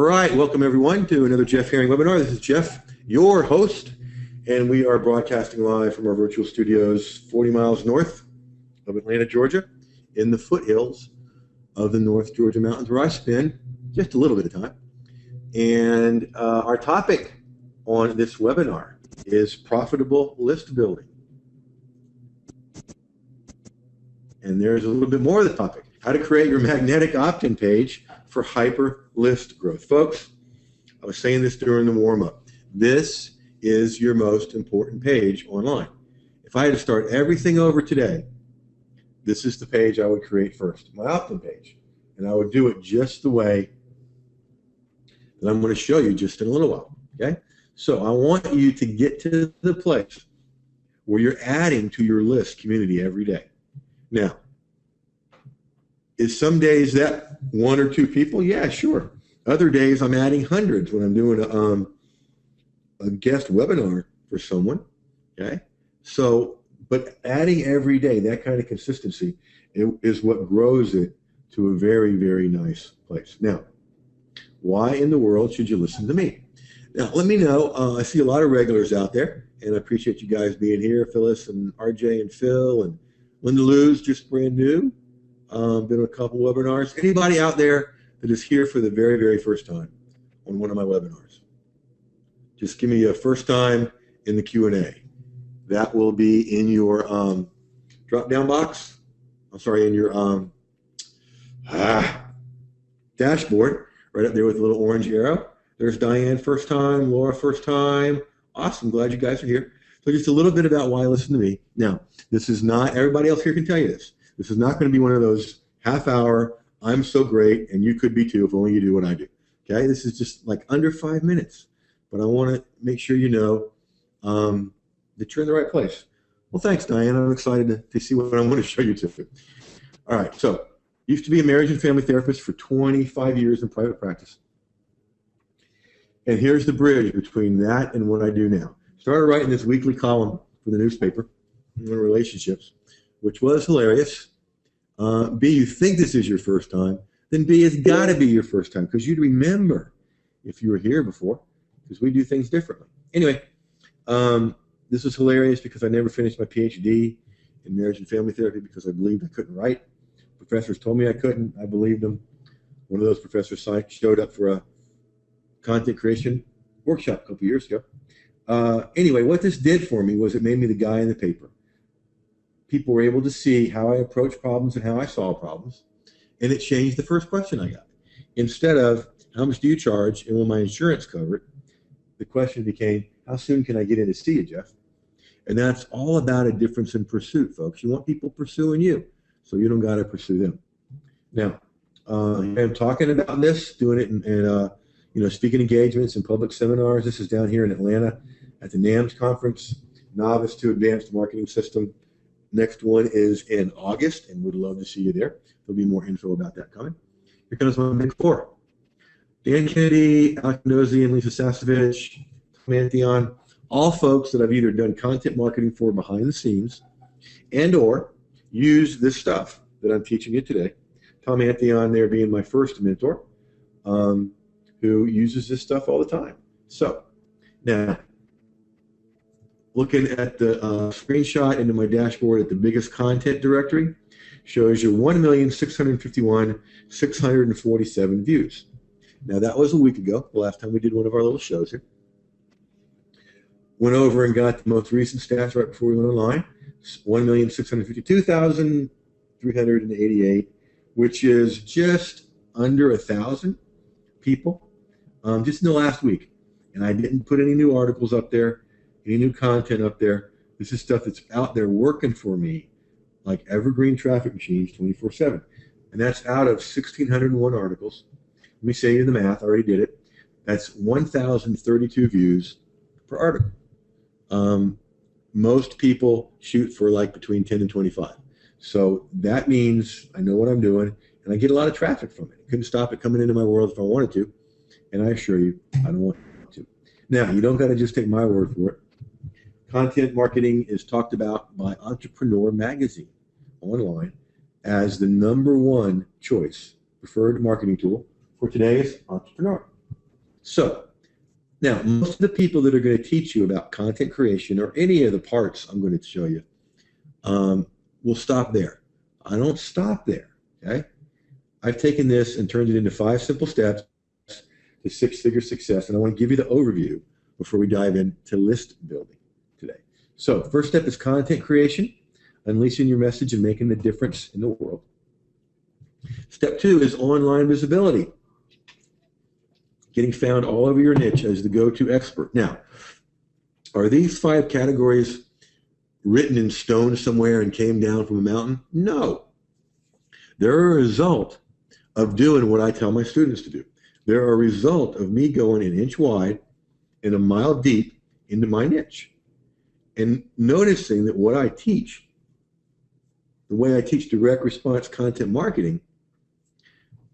right, welcome everyone to another Jeff Herring webinar. This is Jeff, your host, and we are broadcasting live from our virtual studios 40 miles north of Atlanta, Georgia, in the foothills of the North Georgia mountains, where I spend just a little bit of time. And our topic on this webinar is profitable list building. And there's a little bit more of the topic: how to create your magnetic opt-in page for hyper list growth. Folks, I was saying this during the warm-up. This is your most important page online. If I had to start everything over today, this is the page I would create first, my opt-in page. And I would do it just the way that I'm going to show you just in a little while. Okay? So I want you to get to the place where you're adding to your list community every day. Now, is some days that one or two people? Yeah, sure. Other days I'm adding hundreds when I'm doing a guest webinar for someone. Okay? So, but adding every day, that kind of consistency is what grows it to a very, very nice place. Now, why in the world should you listen to me? Now, let me know. I see a lot of regulars out there, and I appreciate you guys being here, Phyllis and RJ and Phil and Linda Lou's just brand new. Been on a couple webinars. Anybody out there that is here for the very, very first time on one of my webinars? Just give me a first time in the Q&A. That will be in your drop-down box. I'm sorry, in your dashboard, right up there with the little orange arrow. There's Diane, first time. Laura, first time. Awesome. Glad you guys are here. So just a little bit about why listen to me. Now, this is not, everybody else here can tell you this. This is not going to be one of those half-hour, I'm so great, and you could be too if only you do what I do. Okay? This is just like under 5 minutes. But I want to make sure you know that you're in the right place. Well, thanks, Diane. I'm excited to see what I'm going to show you to. All right. So, used to be a marriage and family therapist for 25 years in private practice. And here's the bridge between that and what I do now. Started writing this weekly column for the newspaper on relationships, which was hilarious. B, you think this is your first time, then B, it's got to be your first time because you'd remember if you were here before, because we do things differently. Anyway, this was hilarious because I never finished my PhD in marriage and family therapy because I believed I couldn't write. Professors told me I couldn't. I believed them. One of those professors showed up for a content creation workshop a couple years ago. Anyway, what this did for me was it made me the guy in the paper. People were able to see how I approach problems and how I solve problems, and it changed the first question I got. Instead of, how much do you charge and will my insurance cover it, the question became, how soon can I get in to see you, Jeff? And that's all about a difference in pursuit, folks. You want people pursuing you, so you don't got to pursue them. Now, I'm talking about this, doing it in speaking engagements and public seminars. This is down here in Atlanta at the NAMS conference, Novice to Advanced Marketing System. Next one is in August, and we'd love to see you there. There'll be more info about that coming. Here comes my big four. Dan Kennedy, Alex Nozzi, and Lisa Sasovich, Tom Antheon, all folks that I've either done content marketing for behind the scenes and or use this stuff that I'm teaching you today. Tom Antheon there being my first mentor, who uses this stuff all the time. So, now, looking at the screenshot into my dashboard at the biggest content directory shows you 1,651,647 views. Now that was a week ago, the last time we did one of our little shows here. Went over and got the most recent stats right before we went online. 1,652,388, which is just under 1,000 people just in the last week. And I didn't put any new articles up there. Any new content up there. This is stuff that's out there working for me like evergreen traffic machines 24/7. And that's out of 1,601 articles. Let me say you the math. I already did it. That's 1,032 views per article. Most people shoot for like between 10 and 25. So that means I know what I'm doing, and I get a lot of traffic from it. I couldn't stop it coming into my world if I wanted to. And I assure you, I don't want to. Now, you don't got to just take my word for it. Content marketing is talked about by Entrepreneur Magazine online as the #1 choice preferred marketing tool for today's entrepreneur. So now, most of the people that are going to teach you about content creation or any of the parts I'm going to show you will stop there. I don't stop there, okay? I've taken this and turned it into 5 simple steps to 6-figure success, and I want to give you the overview before we dive into list building today. So first step is content creation, unleashing your message and making the difference in the world. Step 2 is online visibility, getting found all over your niche as the go-to expert. Now, are these 5 categories written in stone somewhere and came down from a mountain? No. They're a result of doing what I tell my students to do. They're a result of me going an inch wide and a mile deep into my niche and noticing that what I teach, the way I teach direct response content marketing,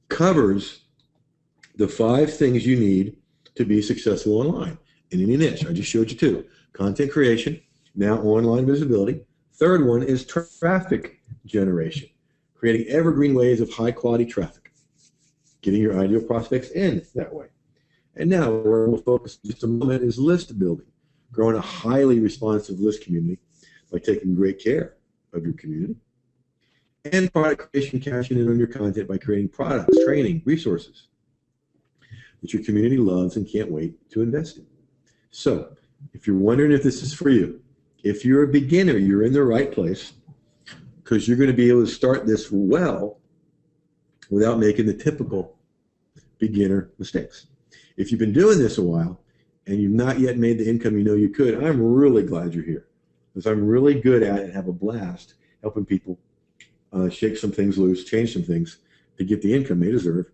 covers the 5 things you need to be successful online in any niche. I just showed you 2. Content creation, now online visibility. Third one is traffic generation, creating evergreen ways of high quality traffic, getting your ideal prospects in that way. And now where we'll focus in just a moment is list building, growing a highly responsive list community by taking great care of your community. And product creation, cashing in on your content by creating products, training, resources that your community loves and can't wait to invest in. So if you're wondering if this is for you, if you're a beginner, you're in the right place, because you're going to be able to start this well without making the typical beginner mistakes. If you've been doing this a while and you've not yet made the income you know you could, I'm really glad you're here, because I'm really good at it and have a blast helping people shake some things loose, change some things to get the income they deserve.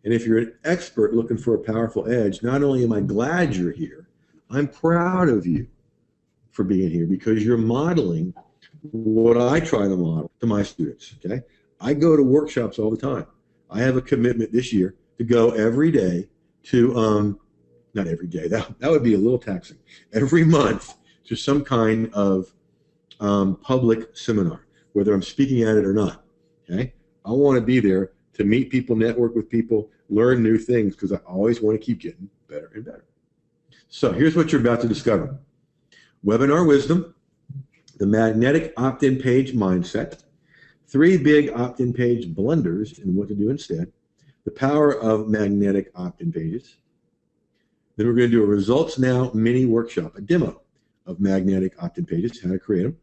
And if you're an expert looking for a powerful edge, not only am I glad you're here, I'm proud of you for being here, because you're modeling what I try to model to my students, okay? I go to workshops all the time. I have a commitment this year to go every day to, not every day, that would be a little taxing, every month to some kind of public seminar, whether I'm speaking at it or not, okay? I want to be there to meet people, network with people, learn new things, because I always want to keep getting better and better. So here's what you're about to discover. Webinar wisdom, the magnetic opt-in page mindset, 3 big opt-in page blunders and what to do instead, the power of magnetic opt-in pages. Then we're going to do a results now mini workshop, a demo of magnetic opt-in pages, how to create them.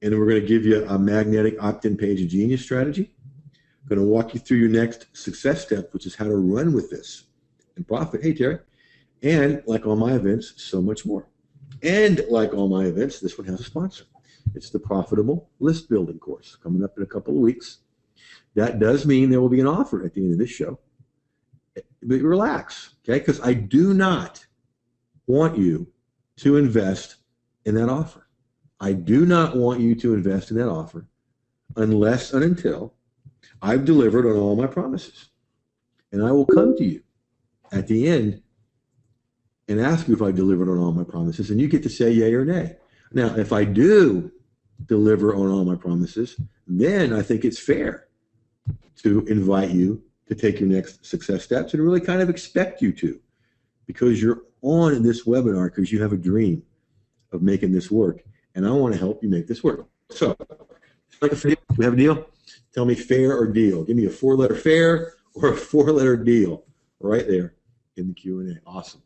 And then we're going to give you a magnetic opt-in page genius strategy. I'm going to walk you through your next success step, which is how to run with this and profit. Hey, Terry. And like all my events, so much more. And like all my events, this one has a sponsor. It's the Profitable List Building course coming up in a couple of weeks. That does mean there will be an offer at the end of this show. But relax, okay? Because I do not want you to invest in that offer. I do not want you to invest in that offer unless and until I've delivered on all my promises. And I will come to you at the end and ask you if I delivered on all my promises, and you get to say yay or nay. Now, if I do deliver on all my promises, then I think it's fair to invite you to take your next success steps and really kind of expect you to, because you're on this webinar because you have a dream of making this work, and I want to help you make this work. So, like we have a deal? Tell me fair or deal. Give me a 4-letter fair or a 4-letter deal right there in the Q&A. Awesome.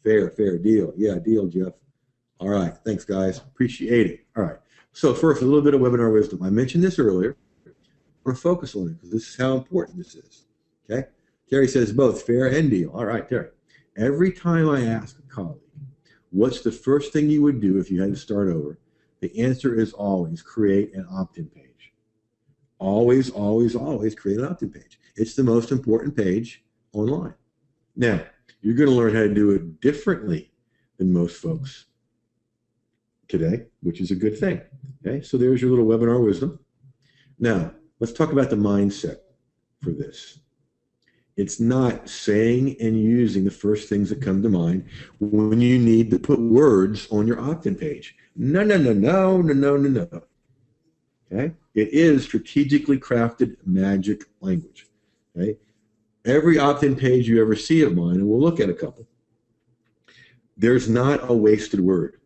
Fair, deal. Yeah, deal, Jeff. All right, thanks, guys. Appreciate it. All right, so first, a little bit of webinar wisdom. I mentioned this earlier. I'm going to focus on it because this is how important this is, okay? Terry says both fair and deal. All right, Terry. Every time I ask a colleague, what's the first thing you would do if you had to start over? The answer is always create an opt-in page. Always, always, always create an opt-in page. It's the most important page online. Now, you're going to learn how to do it differently than most folks today, which is a good thing. Okay, so there's your little webinar wisdom. Now, let's talk about the mindset for this. It's not saying and using the first things that come to mind when you need to put words on your opt-in page. No. Okay, it is strategically crafted magic language. Okay. Every opt-in page you ever see of mine, and we'll look at a couple, there's not a wasted word.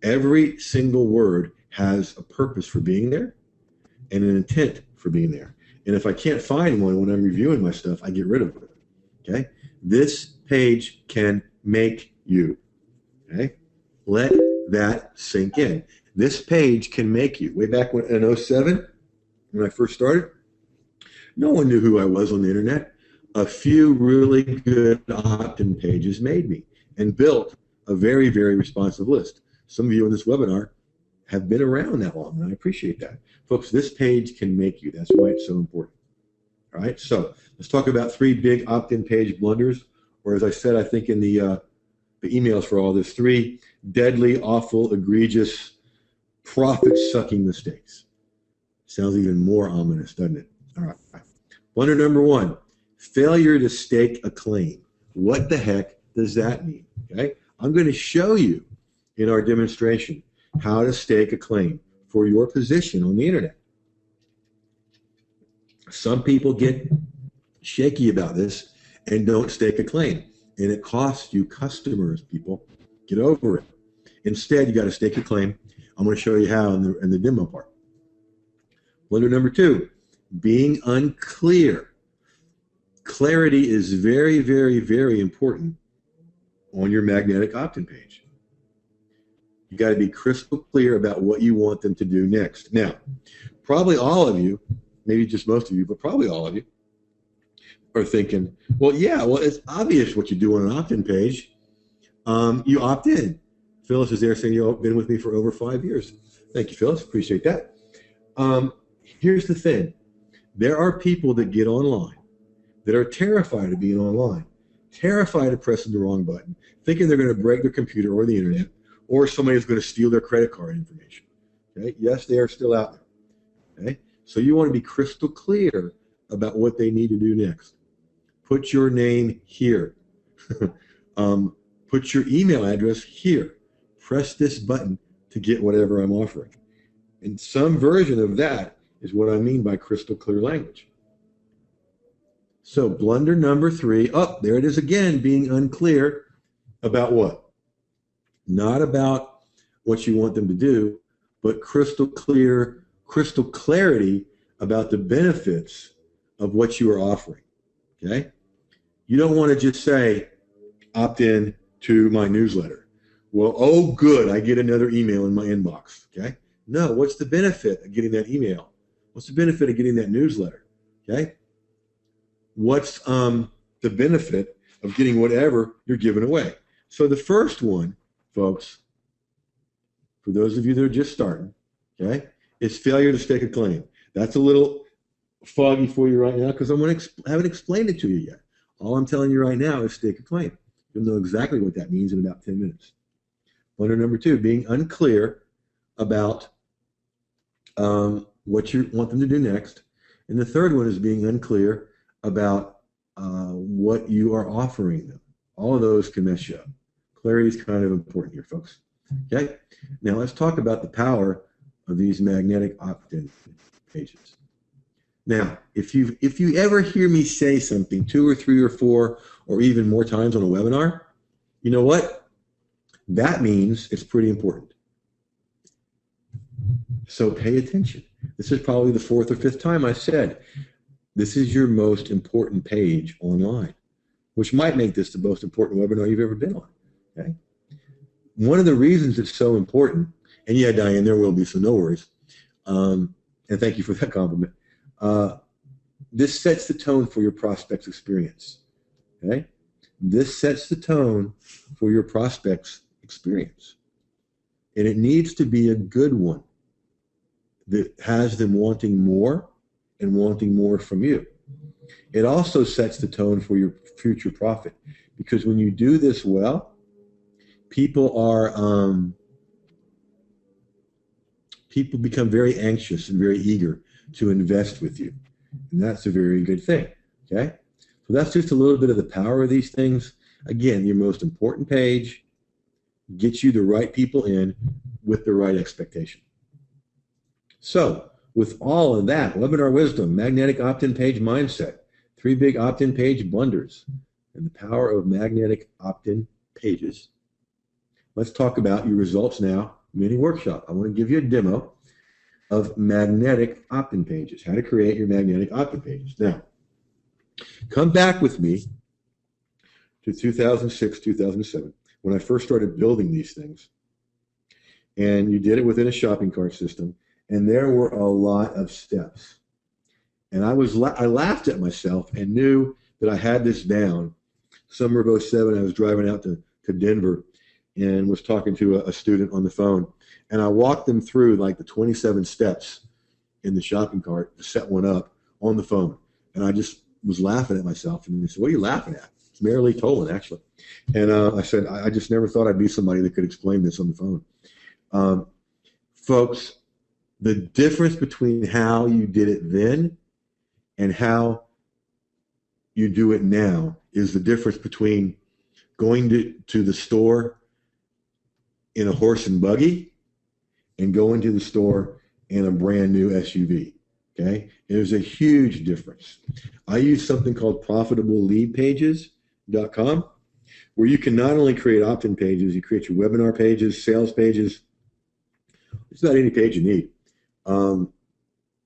Every single word has a purpose for being there and an intent for being there. And if I can't find one when I'm reviewing my stuff, I get rid of it. Okay? This page can make you. Okay? Let that sink in. This page can make you. Way back when, in '07, when I first started, no one knew who I was on the internet. A few really good opt-in pages made me and built a very, very responsive list. Some of you in this webinar have been around that long, and I appreciate that. Folks, this page can make you. That's why it's so important. All right, so let's talk about 3 big opt-in page blunders, or as I said, I think in the emails for all this, 3 deadly, awful, egregious, profit-sucking mistakes. Sounds even more ominous, doesn't it? All right. Blunder number 1, failure to stake a claim. What the heck does that mean? Okay, I'm going to show you in our demonstration how to stake a claim for your position on the internet. Some people get shaky about this and don't stake a claim, and it costs you customers, people. Get over it. Instead, you got to stake a claim. I'm going to show you how in the demo part. Blunder number 2, being unclear. Clarity is very, very, very important on your magnetic opt-in page. You got to be crystal clear about what you want them to do next. Now, probably all of you, maybe just most of you, but probably all of you are thinking, well, yeah, well, it's obvious what you do on an opt-in page. You opt in. Phyllis is there saying you've been with me for over 5 years. Thank you, Phyllis. Appreciate that. Here's the thing. There are people that get online that are terrified of being online, terrified of pressing the wrong button, thinking they're going to break their computer or the internet, or somebody is going to steal their credit card information. Okay? Yes, they are still out there. Okay? So you want to be crystal clear about what they need to do next. Put your name here. Put your email address here. Press this button to get whatever I'm offering. And some version of that is what I mean by crystal clear language. So blunder number 3, there it is again, being unclear about what? Not about what you want them to do, but crystal clarity about the benefits of what you are offering. Okay? You don't want to just say, opt in to my newsletter. Well, oh good, I get another email in my inbox. Okay? No, what's the benefit of getting that email? What's the benefit of getting that newsletter? Okay? What's the benefit of getting whatever you're giving away? So the first one, folks, for those of you that are just starting, okay, is failure to stake a claim. That's a little foggy for you right now because I haven't explained it to you yet. All I'm telling you right now is stake a claim. You'll know exactly what that means in about 10 minutes. Blunder number 2, being unclear about what you want them to do next. And the third one is being unclear about what you are offering them. All of those can mess you up. Clarity is kind of important here, folks. Okay? Now let's talk about the power of these magnetic opt-in pages. Now, if you ever hear me say something 2 or 3 or 4 or even more times on a webinar, you know what? That means it's pretty important. So pay attention. This is probably the 4th or 5th time I said, this is your most important page online, which might make this the most important webinar you've ever been on. Okay? One of the reasons it's so important, and yeah, Diane, there will be, so no worries, and thank you for that compliment. This sets the tone for your prospect's experience. Okay? This sets the tone for your prospect's experience. And it needs to be a good one that has them wanting more and wanting more from you. It also sets the tone for your future profit, because when you do this well, people become very anxious and very eager to invest with you, and that's a very good thing. Okay, so that's just a little bit of the power of these things. Again, your most important page gets you the right people in with the right expectation. So with all of that, webinar wisdom, magnetic opt-in page mindset, 3 big opt-in page blunders and the power of magnetic opt-in pages. Let's talk about your results now mini workshop. I want to give you a demo of magnetic opt-in pages, how to create your magnetic opt-in pages. Now, come back with me to 2006, 2007, when I first started building these things. And you did it within a shopping cart system, and there were a lot of steps. And I laughed at myself and knew that I had this down. Summer of '07, I was driving out to Denver and was talking to a student on the phone. And I walked them through like the 27 steps in the shopping cart to set one up on the phone. And I just was laughing at myself. And they said, "What are you laughing at?" It's merely Tolan, actually. And I said, I just never thought I'd be somebody that could explain this on the phone. Folks, the difference between how you did it then and how you do it now is the difference between going to the store in a horse and buggy and going to the store in a brand new SUV. Okay, there's a huge difference. I use something called profitableLeadPages.com, where you can not only create opt-in pages, you create your webinar pages, sales pages, just about any page you need.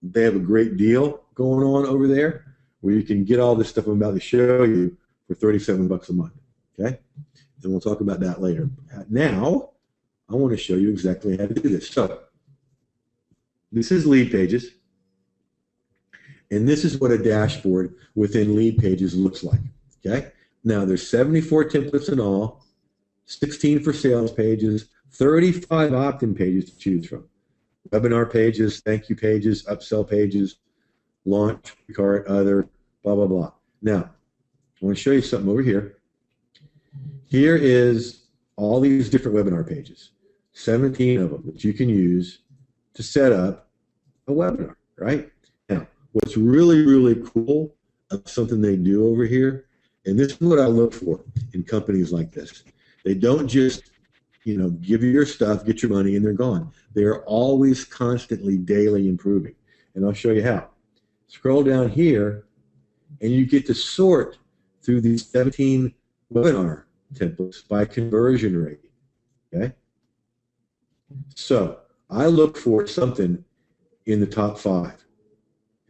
They have a great deal going on over there where you can get all this stuff I'm about to show you for $37 a month. Okay, and we'll talk about that later. Now, I want to show you exactly how to do this. So, this is lead pages. And this is what a dashboard within lead pages looks like. Okay. Now there's 74 templates in all, 16 for sales pages, 35 opt-in pages to choose from. Webinar pages, thank you pages, upsell pages, launch, cart, other, blah, blah, blah. Now, I want to show you something over here. Here is all these different webinar pages, 17 of them that you can use to set up a webinar, right? Now, what's really, really cool of something they do over here, and this is what I look for in companies like this. They don't just, give you your stuff, get your money, and they're gone. They're always constantly, daily improving. And I'll show you how. Scroll down here, and you get to sort through these 17 webinar templates by conversion rate. Okay? So I look for something in the top 5.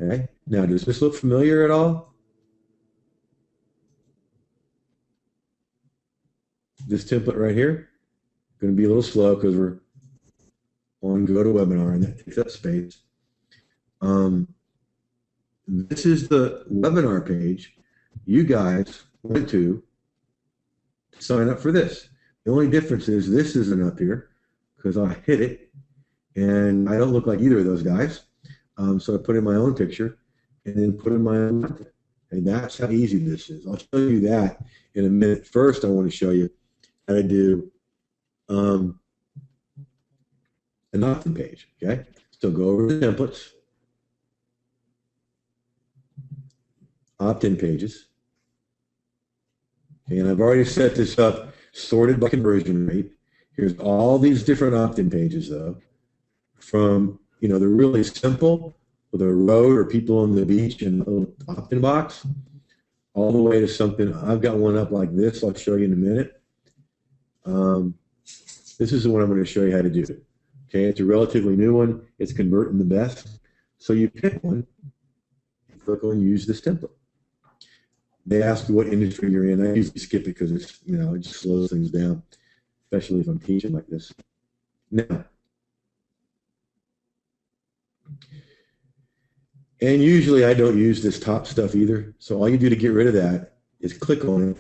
Okay? Now, does this look familiar at all? This template right here, going to be a little slow because we're on GoToWebinar and that takes up space. This is the webinar page you guys went to sign up for this. The only difference is this isn't up here because I hit it and I don't look like either of those guys. So I put in my own picture and then put in my own content. And that's how easy this is. I'll show you that in a minute. First, I want to show you how to do an opt-in page. Okay, so go over the templates, opt-in pages. Okay, and I've already set this up, sorted by conversion rate. Here's all these different opt-in pages, though, from they're really simple, with a road or people on the beach and a little opt-in box, all the way to something. I've got one up like this. I'll show you in a minute. This is the one I'm going to show you how to do. Okay, it's a relatively new one. It's converting the best. So you pick one, and click on Use this template. They ask you what industry you're in. I usually skip it because it's it just slows things down, especially if I'm teaching like this. Now, and usually I don't use this top stuff either. So all you do to get rid of that is click on it,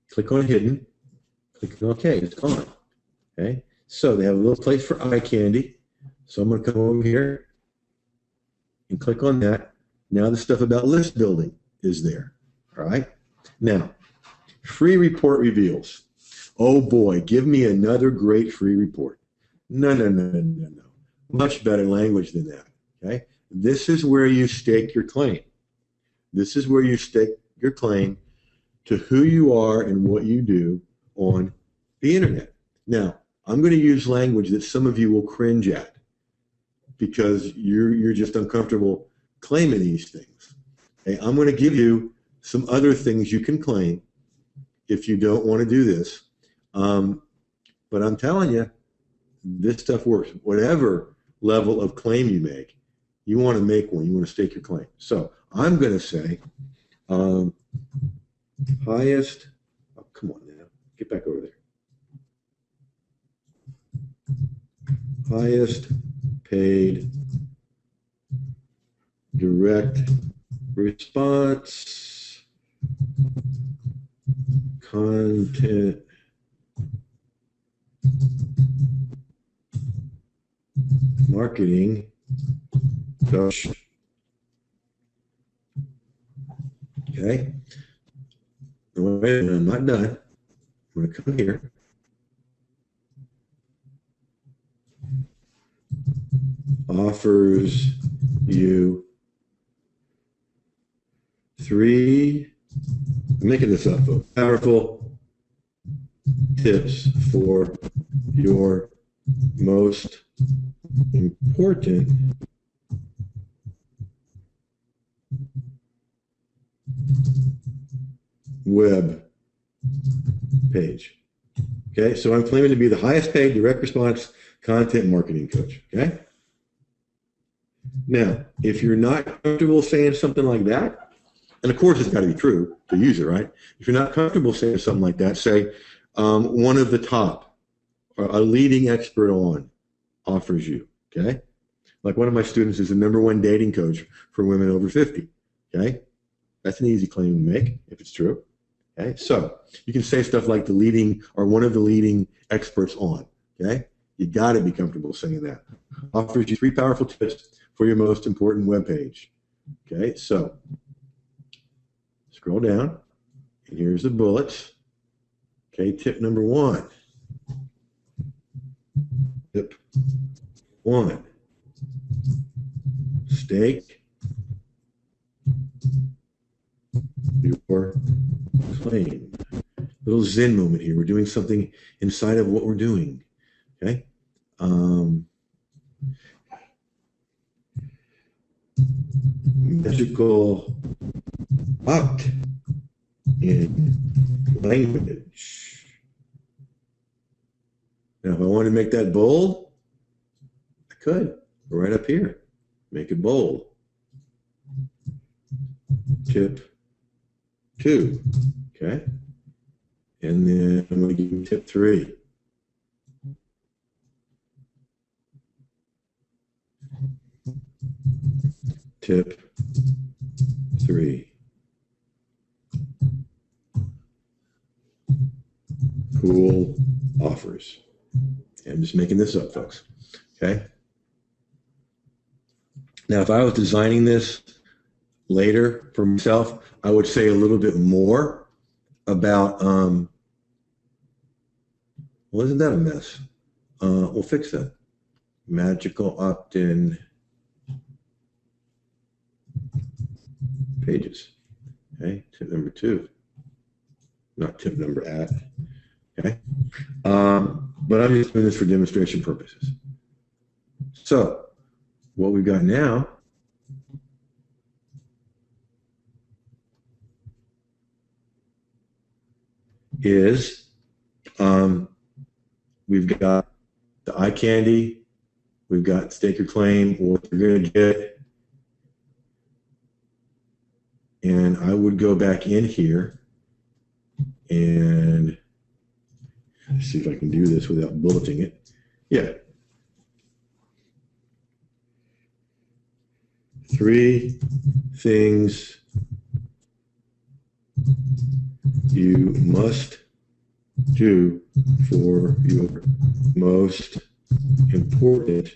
click on Hidden, click on OK. It's gone. Okay. So they have a little place for eye candy. So I'm going to come over here and click on that. Now the stuff about list building is there. All right. Now, free report reveals. Oh boy, give me another great free report. No. Much better language than that. Okay. This is where you stake your claim. This is where you stake your claim to who you are and what you do on the internet. Now, I'm going to use language that some of you will cringe at because you're just uncomfortable claiming these things. Okay, I'm going to give you some other things you can claim if you don't want to do this. But I'm telling you, this stuff works. Whatever level of claim you make, you want to make one. You want to stake your claim. So I'm going to say highest, oh, come on now, get back over there. Highest paid direct response content marketing coach. Okay. Wait a minute, I'm not done. I'm going to come here. Offers you 3, I'm making this up, folks, powerful tips for your most important web page. Okay, so I'm claiming to be the highest paid direct response content marketing coach. Okay. Now, if you're not comfortable saying something like that, and of course it's got to be true to use it, right? If you're not comfortable saying something like that, say one of the top or a leading expert on offers you. Okay. Like one of my students is the #1 dating coach for women over 50. Okay. That's an easy claim to make if it's true. Okay. So you can say stuff like the leading or one of the leading experts on. Okay. You got to be comfortable saying that. Offers you 3 powerful tips for your most important web page. Okay. So scroll down and here's the bullets. Okay. Tip number 1. Tip 1. Stake your claim. Little Zen moment here. We're doing something inside of what we're doing. Okay. Magical opt in language. Now, if I want to make that bold, I could. Right up here. Make it bold. Tip 2. Okay. And then I'm going to give you tip 3. Tip 3. Cool offers. I'm just making this up, folks. Okay. Now, if I was designing this later for myself, I would say a little bit more about, well, isn't that a mess? We'll fix that. Magical opt-in pages. Okay, tip number 2. Not tip number at. Okay. But I'm just doing this for demonstration purposes. So what we've got now is we've got the eye candy, we've got stake your claim, what you're going to get. And I would go back in here and see if I can do this without bulleting it. Yeah. 3 things you must do for your most important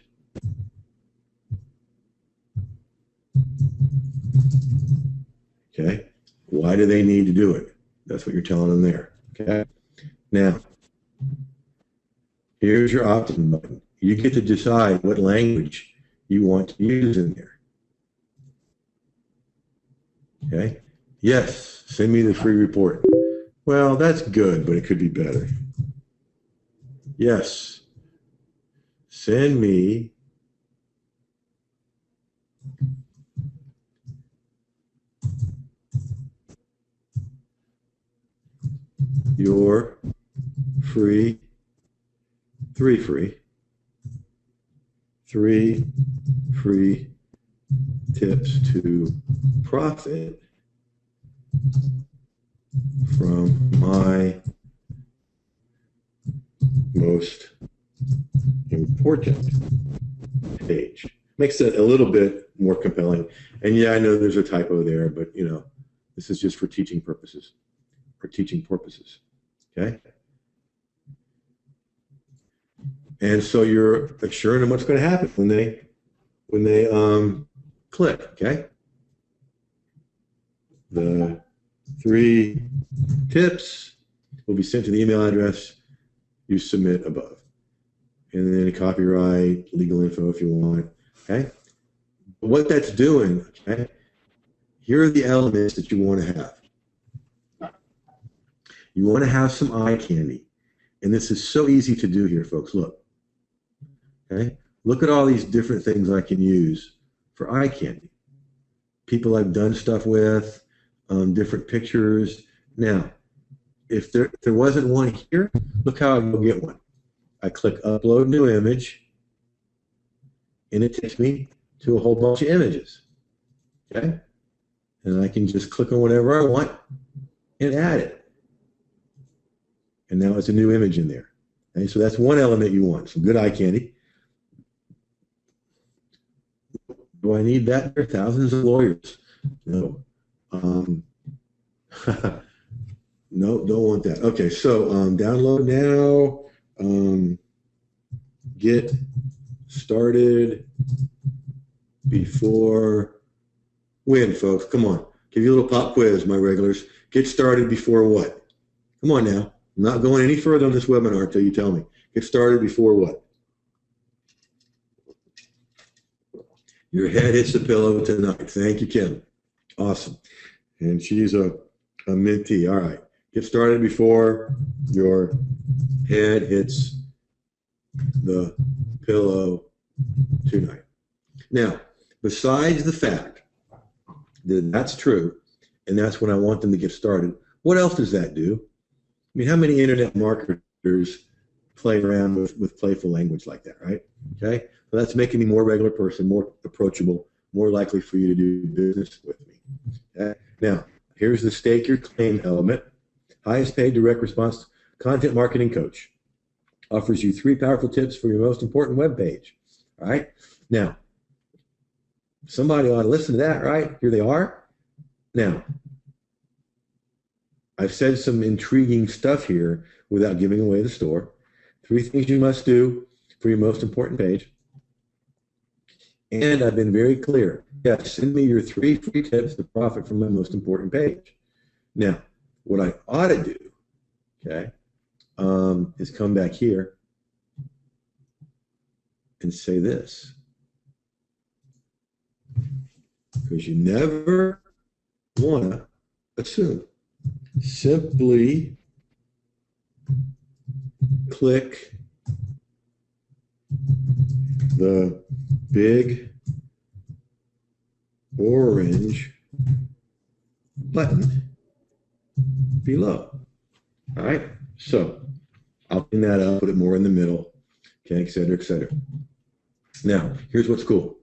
okay. Why do they need to do it? That's what you're telling them there. Okay. Now, here's your opt-in button. You get to decide what language you want to use in there. Okay. Yes, send me the free report. Well, that's good, but it could be better. Yes, send me your free, three free tips to profit from my most important page. Makes it a little bit more compelling. And yeah, I know there's a typo there, but you know, this is just for teaching purposes. Okay? And so you're assuring them what's going to happen when they click, okay? The 3 tips will be sent to the email address you submit above. And then copyright, legal info if you want, okay? But what that's doing, okay, here are the elements that you want to have. You want to have some eye candy. And this is so easy to do here, folks. Look. Okay? Look at all these different things I can use for eye candy. People I've done stuff with, different pictures. Now, if there wasn't one here, look how I go get one. I click Upload New Image, and it takes me to a whole bunch of images. Okay? And I can just click on whatever I want and add it. And now it's a new image in there. Okay? So that's one element you want, some good eye candy. Do I need that? There are thousands of lawyers. No. No, don't want that. Okay, so download now. Get started before when, folks? Come on. Give you a little pop quiz, my regulars. Get started before what? Come on now. I'm not going any further on this webinar until you tell me. Get started before what? Your head hits the pillow tonight. Thank you, Kim. Awesome. And she's a mentee. All right. Get started before your head hits the pillow tonight. Now, besides the fact that that's true, and that's when I want them to get started, what else does that do? I mean, how many internet marketers play around with playful language like that, right? Okay. So that's making me more regular person, more approachable, more likely for you to do business with me. Okay? Now, here's the stake your claim element. Highest paid direct response content marketing coach. Offers you 3 powerful tips for your most important web page. All right. Now, somebody ought to listen to that, right? Here they are. Now, I've said some intriguing stuff here without giving away the store. 3 things you must do for your most important page. And I've been very clear. Yes, send me your 3 free tips to profit from my most important page. Now, what I ought to do, okay, is come back here and say this. Because you never want to assume. Simply click the big orange button below. All right, so I'll clean that up, put it more in the middle, okay, et cetera, et cetera. Now, here's what's cool.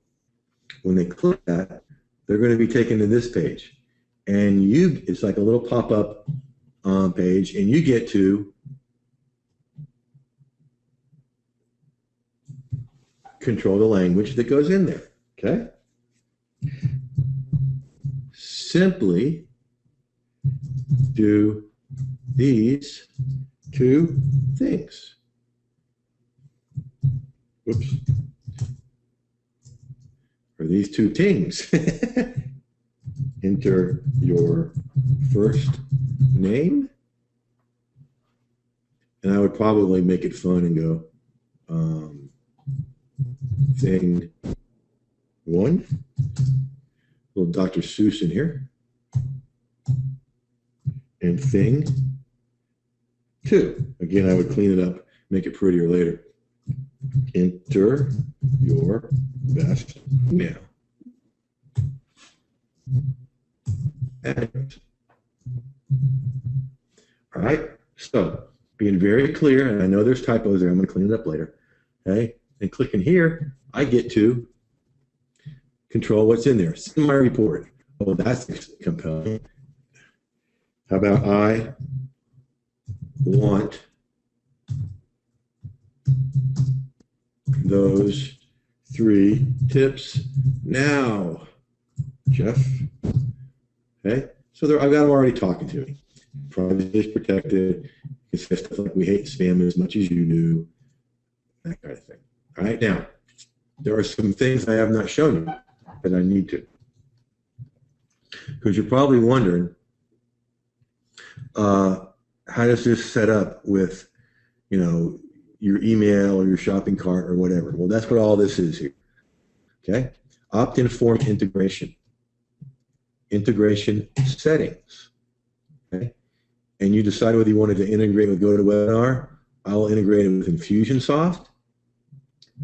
When they click that, they're going to be taken to this page. And it's like a little pop-up page, and you get to control the language that goes in there, okay? Simply do these 2 things. Whoops. Or these 2 things. Enter your first name. And I would probably make it fun and go, thing 1. Little Dr. Seuss in here. And thing 2. Again, I would clean it up, make it prettier later. Enter your best mail. Address. All right. So being very clear, and I know there's typos there. I'm going to clean it up later. Okay. And clicking here, I get to control what's in there. Send my report. Oh, that's compelling. How about I want those 3 tips now, Jeff? Okay. So I've got them already talking to me. Privacy is protected. It's stuff like we hate spam as much as you do, that kind of thing. All right. Now, there are some things I have not shown you that I need to. Because you're probably wondering, how does this set up with, your email or your shopping cart or whatever? Well, that's what all this is here. Okay. Opt-in form integration. Integration settings. Okay. And you decide whether you wanted to integrate with GoToWebinar. I'll integrate it with Infusionsoft.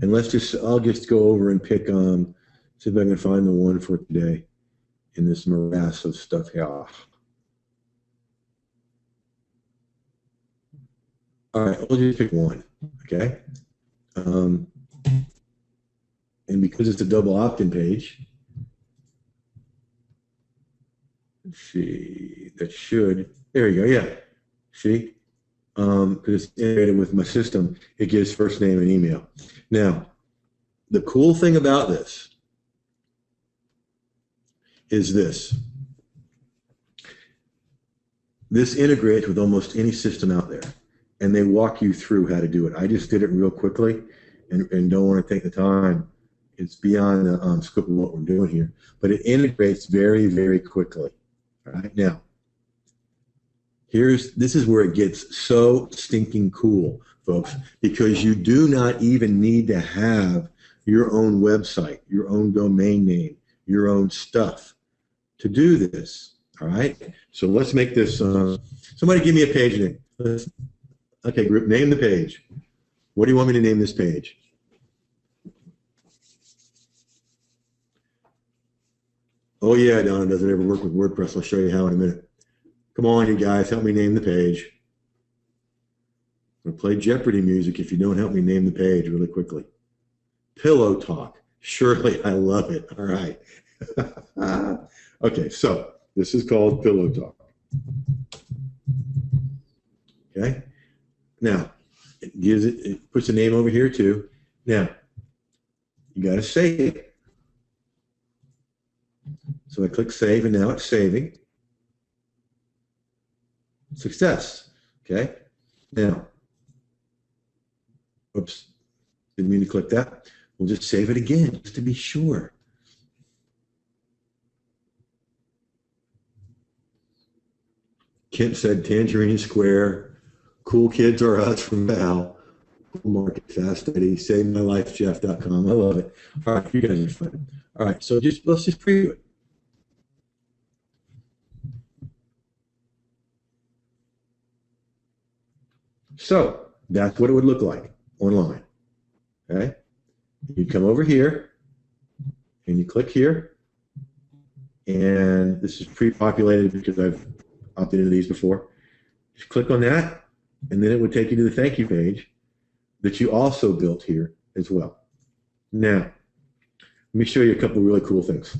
And I'll just go over and pick, see if I can find the one for today in this morass of stuff here. All right, we'll just pick one, okay? And because it's a double opt-in page, let's see, there you go, yeah. See, because it's integrated with my system, it gives first name and email. Now, the cool thing about this is this. This integrates with almost any system out there, and they walk you through how to do it. I just did it real quickly and don't want to take the time. It's beyond the scope of what we're doing here, but it integrates very, very quickly. All right, now, this is where it gets so stinking cool, folks, because you do not even need to have your own website, your own domain name, your own stuff to do this. All right, so let's make this, somebody give me a page name. Okay, group, name the page. What do you want me to name this page? Oh yeah, Donna doesn't ever work with WordPress. I'll show you how in a minute. Come on, you guys, help me name the page. I'm gonna play Jeopardy music if you don't help me name the page really quickly. Pillow Talk. Surely, I love it. All right. Okay, so this is called Pillow Talk. Okay. Now, it puts a name over here too. Now, you got to save it. So I click save, and now it's saving. Success. Okay. Now, oops, didn't mean to click that. We'll just save it again, just to be sure. Kent said Tangerine Square. Cool Kids Are Us from Val. Cool Market, Fast Eddie. SaveMyLifeJeff.com. I love it. All right, you guys are fun. All right, so let's just preview it. So that's what it would look like online. Okay, you come over here and you click here, and this is pre-populated because I've opted into these before. Just click on that, and then it would take you to the thank you page that you also built here as well. Now, let me show you a couple of really cool things.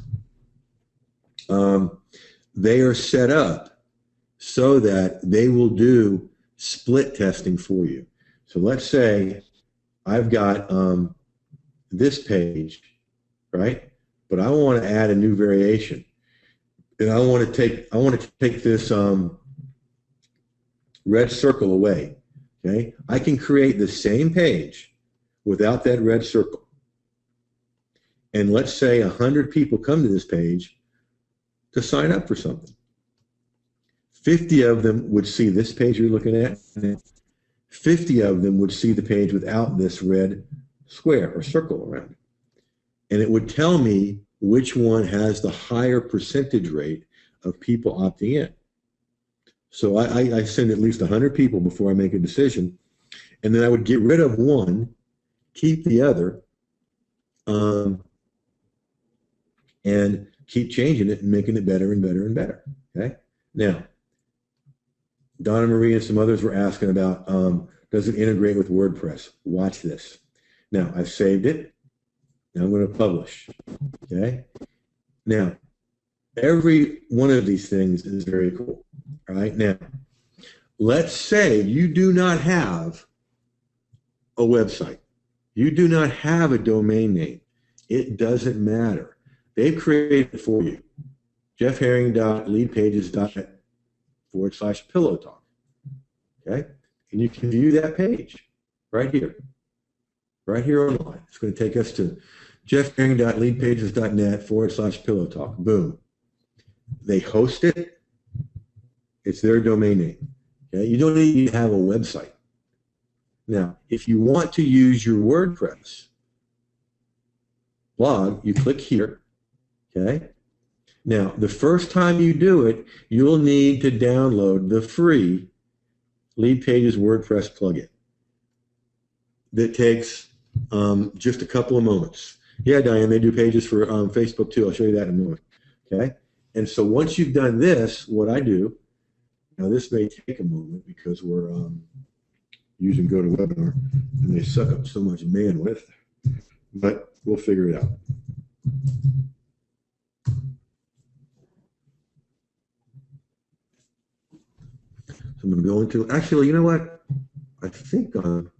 They are set up so that they will do split testing for you. So let's say I've got this page, right? But I want to add a new variation, and I want to take this red circle away. Okay, I can create the same page without that red circle. And let's say 100 people come to this page to sign up for something. 50 of them would see this page you're looking at. 50 of them would see the page without this red square or circle around it. And it would tell me which one has the higher percentage rate of people opting in. So I send at least 100 people before I make a decision. And then I would get rid of one, keep the other, and keep changing it and making it better and better and better. Okay? Now, Donna Marie and some others were asking about, does it integrate with WordPress? Watch this. Now, I've saved it. Now I'm going to publish. Okay. Now, every one of these things is very cool. All right. Now, let's say you do not have a website. You do not have a domain name. It doesn't matter. They've created it for you. jeffherring.leadpages.net/pillow talk. Okay? And you can view that page right here online. It's going to take us to jeffherring.leadpages.net/pillow talk. Boom. They host it. It's their domain name. Okay? You don't need to have a website. Now, if you want to use your WordPress blog, you click here. Okay? Now, the first time you do it, you'll need to download the free Lead Pages WordPress plugin. That takes just a couple of moments. Yeah, Diane, they do pages for Facebook too. I'll show you that in a moment. Okay? And so once you've done this, what I do, now this may take a moment because we're using GoToWebinar and they suck up so much bandwidth, but we'll figure it out. So I'm going to go into, actually, you know what? I think, you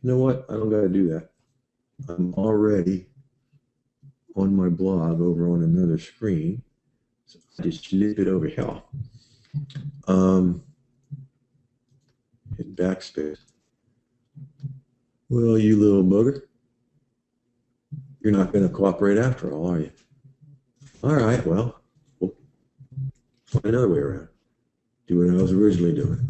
know what? I don't got to do that. I'm already on my blog over on another screen. So I just flip it over here. Hit backspace. Well, you little bugger. You're not going to cooperate after all, are you? All right, well, we'll find another way around. Do what I was originally doing.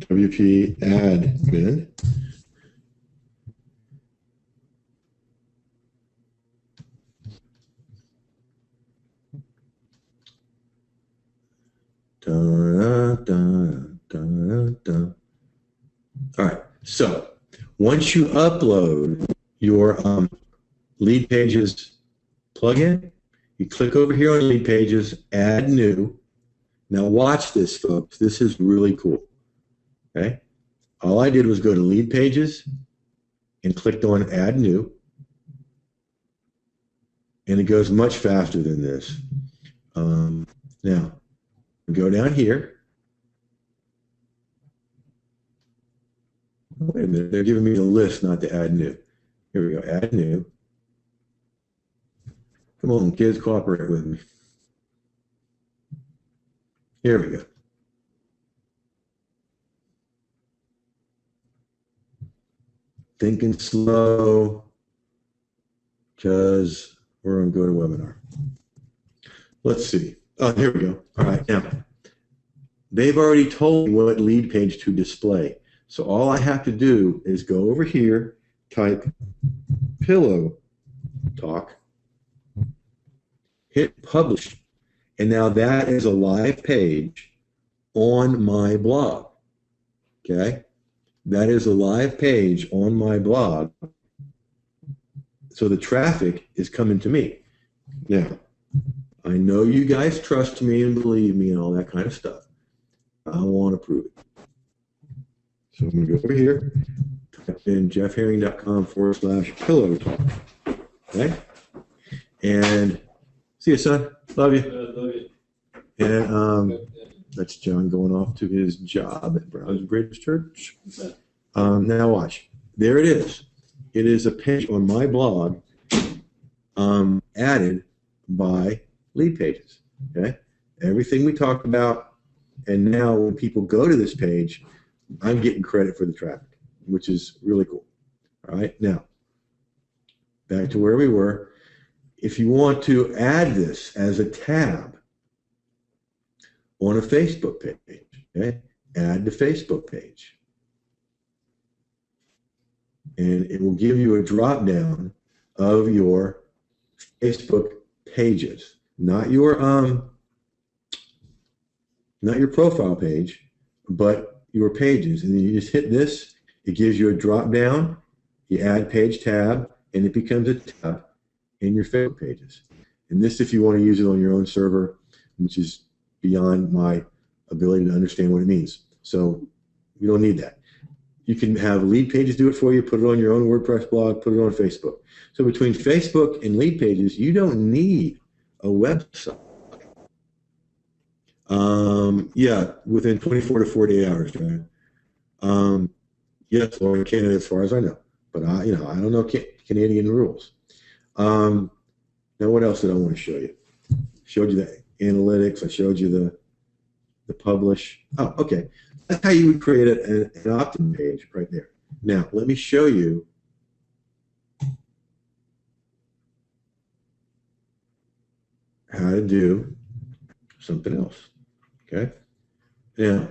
WP admin. Da, da, da, da. All right, so once you upload your Lead Pages plugin, you click over here on Lead Pages, add new. Now watch this, folks. This is really cool. Okay, all I did was go to Lead Pages and clicked on Add New, and it goes much faster than this. Now, go down here. Wait a minute, they're giving me the list, not to add new. Here we go, add new. Come on, kids, cooperate with me. Here we go. Thinking slow, because we're on GoToWebinar. Let's see. Oh, here we go. All right, now, they've already told me what lead page to display. So all I have to do is go over here, type pillow talk, hit publish, and now that is a live page on my blog. Okay? That is a live page on my blog. So the traffic is coming to me. Now, I know you guys trust me and believe me and all that kind of stuff. I want to prove it. So I'm going to go over here, type in jeffherring.com/pillow talk. Okay? And see you, son. Love you. Love you. And that's John going off to his job at Browns Bridge Church. Now watch. There it is. It is a page on my blog added by Lead Pages. Okay? Everything we talked about, and now when people go to this page, I'm getting credit for the traffic, which is really cool. All right, now, back to where we were. If you want to add this as a tab on a Facebook page, okay, add the Facebook page. And it will give you a drop down of your Facebook pages, not your profile page, but your pages. And then you just hit this, it gives you a drop down. You add page tab, and it becomes a tab in your Facebook pages. And this, if you want to use it on your own server, which is beyond my ability to understand what it means. So you don't need that. You can have lead pages do it for you, put it on your own WordPress blog, put it on Facebook. So between Facebook and lead pages, you don't need a website. Yeah, within 24 to 48 hours, right? Yes, or in Canada, as far as I know. But I don't know Canadian rules. Now, what else did I want to show you? Showed you the analytics. I showed you the publish. Oh, okay. That's how you would create an opt-in page right there. Now, let me show you how to do something else. Okay. Now,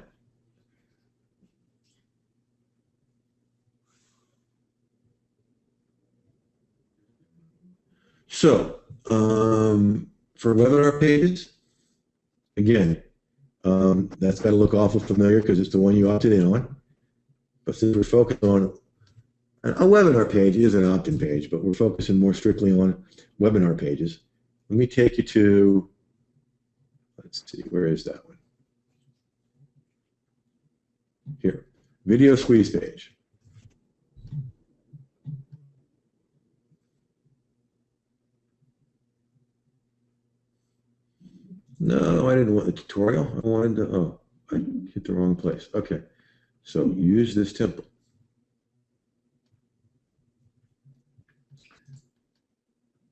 so for webinar pages, again, that's got to look awful familiar because it's the one you opted in on. But since we're focused on a webinar page is an opt-in page, but we're focusing more strictly on webinar pages. Let me take you to, let's see, where is that one? Here, video squeeze page. No, I didn't want the tutorial. I wanted to, oh, I hit the wrong place. Okay, so use this template.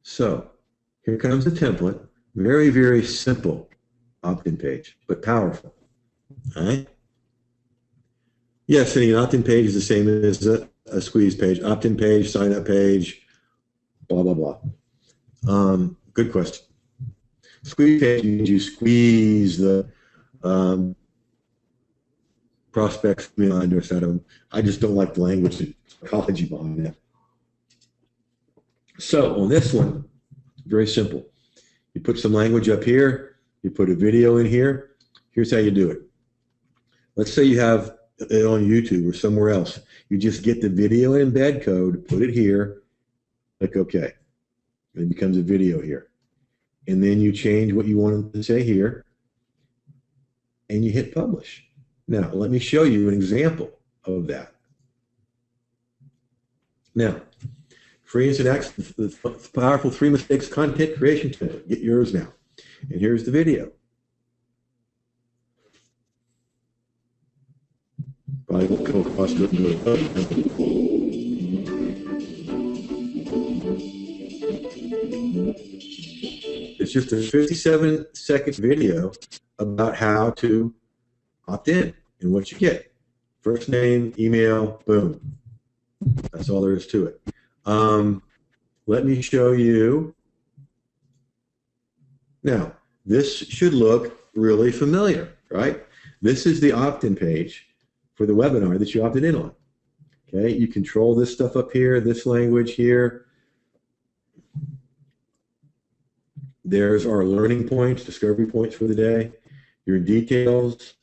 So here comes the template. Very, very simple opt-in page, but powerful. All right. Yes, an opt-in page is the same as a squeeze page. Opt-in page, sign-up page, blah, blah, blah. Good question. Squeeze page means you squeeze the prospect's email address out of them. I just don't like the language, the psychology behind that. So on this one, very simple. You put some language up here. You put a video in here. Here's how you do it. Let's say you have it on YouTube or somewhere else. You just get the video and embed code, put it here, click OK. And it becomes a video here. And then you change what you want to say here, and you hit publish. Now, let me show you an example of that. Now, free instant access, the powerful 3 mistakes content creation template. Get yours now. And here's the video. Probably won't come across good. It's just a 57-second video about how to opt in and what you get. First name, email, boom. That's all there is to it. Let me show you. Now, this should look really familiar, right? This is the opt-in page for the webinar that you opted in on. Okay, you control this stuff up here, this language here. There's our learning points, discovery points for the day, your details.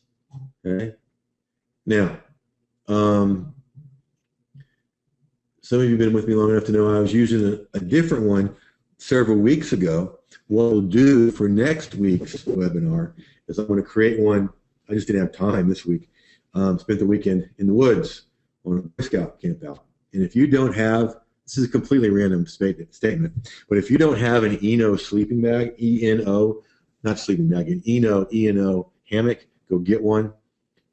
Okay. Now, some of you have been with me long enough to know I was using a different one several weeks ago. What we'll do for next week's webinar is I'm going to create one. I just didn't have time this week. Spent the weekend in the woods on a Boy Scout camp out. And if you don't have, this is a completely random statement, but if you don't have an Eno sleeping bag, E-N-O, not sleeping bag, an Eno, E-N-O hammock, go get one.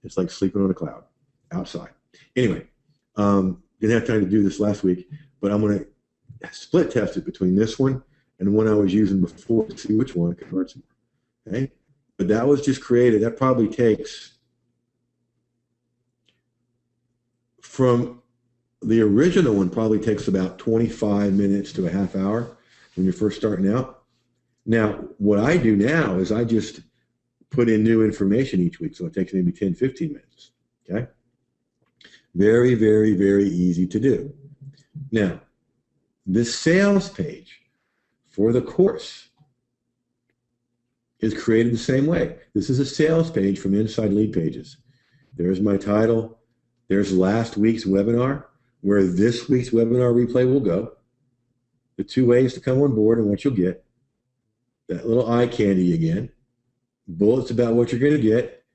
It's like sleeping on a cloud outside. Anyway, didn't have time to do this last week, but I'm going to split test it between this one and the one I was using before to see which one converts more. Okay? But that was just created. That probably takes, from the original one, probably takes about 25 minutes to a half hour when you're first starting out. Now, what I do now is I just put in new information each week, so it takes maybe 10, 15 minutes. Okay? Very, very, very easy to do. Now, this sales page for the course is created the same way. This is a sales page from inside lead pages. There's my title. There's last week's webinar. where this week's webinar replay will go, the 2 ways to come on board and what you'll get, that little eye candy again, bullets about what you're going to get,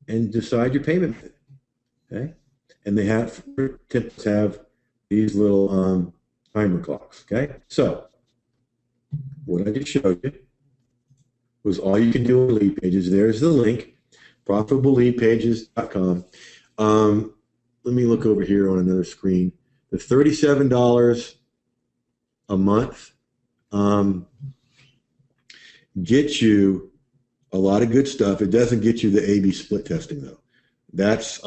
and decide your payment method. Okay? And they have tips have these little timer clocks. Okay? So what I just showed you was all you can do on lead pages. There's the link, profitableleadpages.com. Let me look over here on another screen. The $37 a month gets you a lot of good stuff. It doesn't get you the A/B split testing though. That's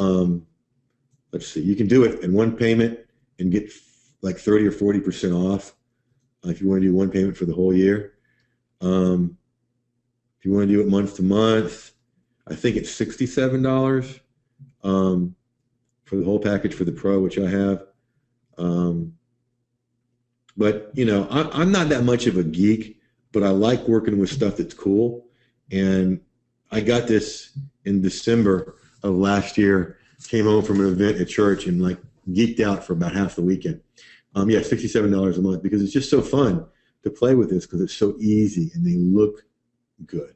let's see, you can do it in one payment and get like 30 or 40% off if you want to do one payment for the whole year. If you want to do it month to month, I think it's $67 for the whole package for the Pro, which I have. But you know, I'm not that much of a geek, but I like working with stuff that's cool. And I got this in December of last year, came home from an event at church and like geeked out for about half the weekend. Yeah, $67 a month because it's just so fun to play with this because it's so easy and they look good.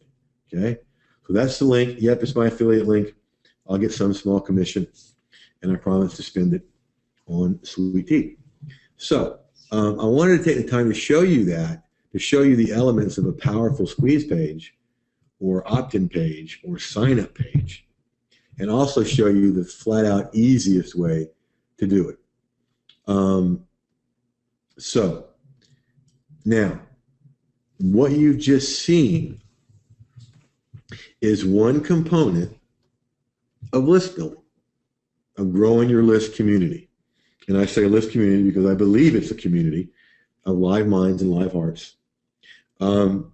Okay, so that's the link. Yep, it's my affiliate link. I'll get some small commission, and I promise to spend it on sweet tea. So I wanted to take the time to show you that, to show you the elements of a powerful squeeze page or opt-in page or sign-up page, and also show you the flat-out easiest way to do it. So now, what you've just seen is one component of list building, of growing your list community. And I say list community because I believe it's a community of live minds and live hearts.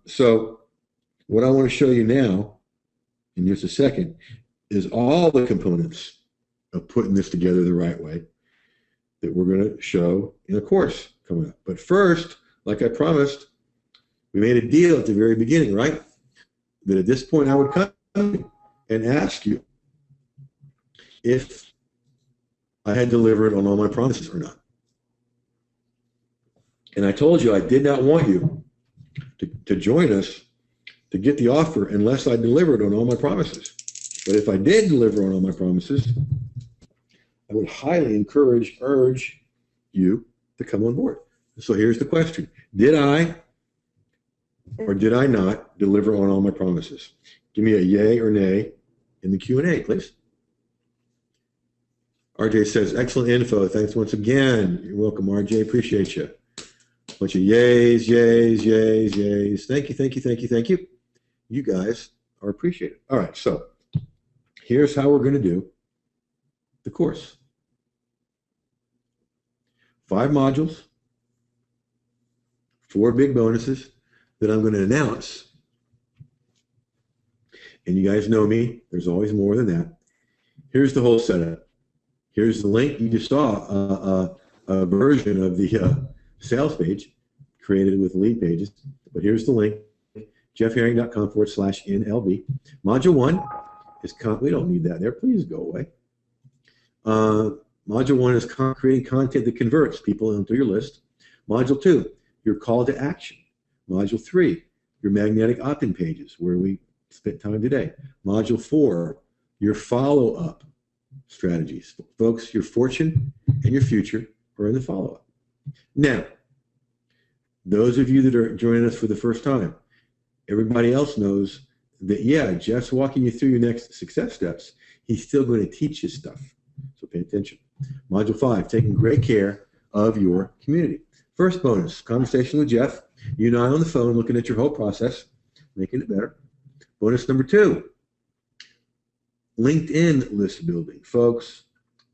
So what I want to show you now, in just a second, is all the components of putting this together the right way that we're going to show in a course coming up. But first, like I promised, we made a deal at the very beginning, right? That at this point I would come and ask you if I had delivered on all my promises or not. And I told you I did not want you to join us to get the offer unless I delivered on all my promises. But if I did deliver on all my promises, I would highly urge you to come on board. So here's the question. Did I or did I not deliver on all my promises? Give me a yay or nay in the Q&A, please. RJ says, excellent info. Thanks once again. You're welcome, RJ. Appreciate you. Bunch of yays, yays, yays, yays. Thank you, thank you, thank you, thank you. You guys are appreciated. All right, so here's how we're going to do the course. 5 modules, 4 big bonuses that I'm going to announce. And you guys know me. There's always more than that. Here's the whole setup. Here's the link. You just saw a version of the sales page created with lead pages. But here's the link, jeffherring.com/NLB. Module 1 is, we don't need that there. Please go away. Module 1 is creating content that converts people into your list. Module 2, your call to action. Module 3, your magnetic opt-in pages, where we spent time today. Module 4, your follow-up strategies. Folks, your fortune and your future are in the follow-up. Now, those of you that are joining us for the first time, everybody else knows that, yeah, Jeff's walking you through your next success steps. He's still going to teach you stuff. So pay attention. Module 5, taking great care of your community. First bonus, conversation with Jeff. You and I on the phone looking at your whole process, making it better. Bonus number 2, LinkedIn list building. Folks,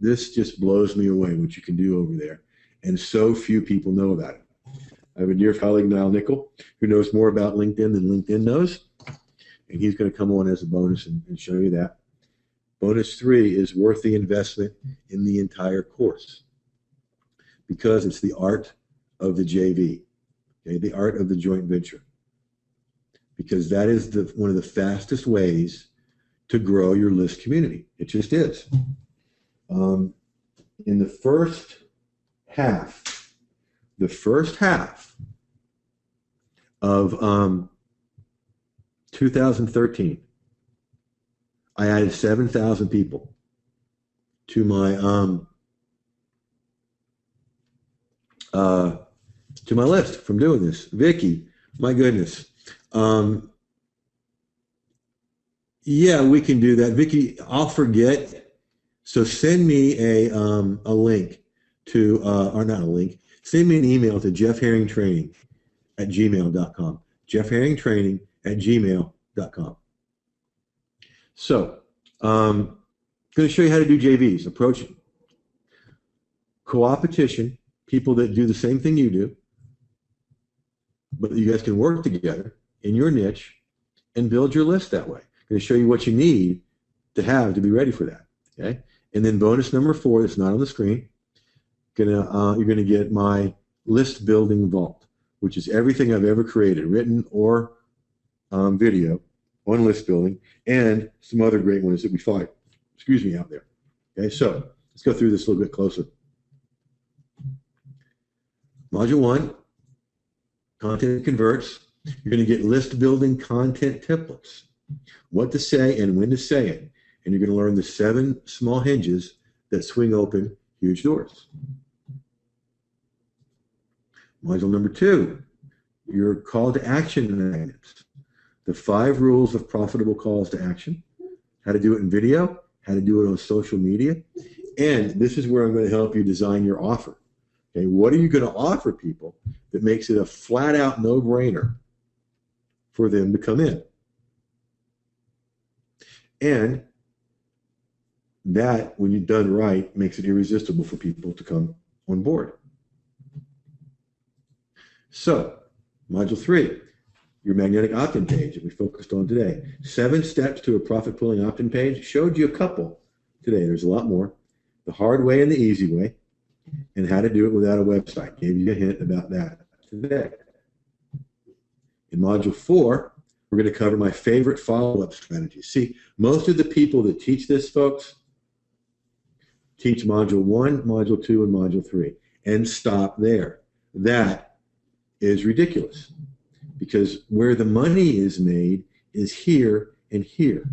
this just blows me away what you can do over there. And so few people know about it. I have a dear colleague, Niall Nickel, who knows more about LinkedIn than LinkedIn knows. And he's going to come on as a bonus and show you that. Bonus 3 is worth the investment in the entire course because it's the art of the JV, okay, the art of the joint venture. Because that is one of the fastest ways to grow your list community. It just is. in the first half of 2013, I added 7,000 people to my list from doing this. Vicky, my goodness. Yeah, we can do that. Vicky, I'll forget. So send me a link to, or not a link, send me an email to jeffherringtraining@gmail.com. jeffherringtraining@gmail.com. So, going to show you how to do JVs, approaching co-opetition, people that do the same thing you do, but you guys can work together in your niche and build your list that way. I'm going to show you what you need to have to be ready for that. Okay, and then bonus number 4 that's not on the screen. You're going to get my list building vault, which is everything I've ever created, written or video, on list building, and some other great ones that we find, out there. Okay, so let's go through this a little bit closer. Module 1, content converts. You're going to get list building content templates, what to say and when to say it. And you're going to learn the 7 small hinges that swing open huge doors. Module number 2, your call to action magnets. The 5 rules of profitable calls to action, how to do it in video, how to do it on social media. And this is where I'm going to help you design your offer. Okay, what are you going to offer people that makes it a flat out no-brainer for them to come in? And that, when you're done right, makes it irresistible for people to come on board. So, module 3, your magnetic opt-in page that we focused on today. 7 steps to a profit-pulling opt-in page. Showed you a couple today. There's a lot more. The hard way and the easy way, and how to do it without a website. Gave you a hint about that today. In module 4, we're going to cover my favorite follow-up strategies. See, most of the people that teach this, folks, teach module 1, module 2, and module 3, and stop there. That is ridiculous, because where the money is made is here and here.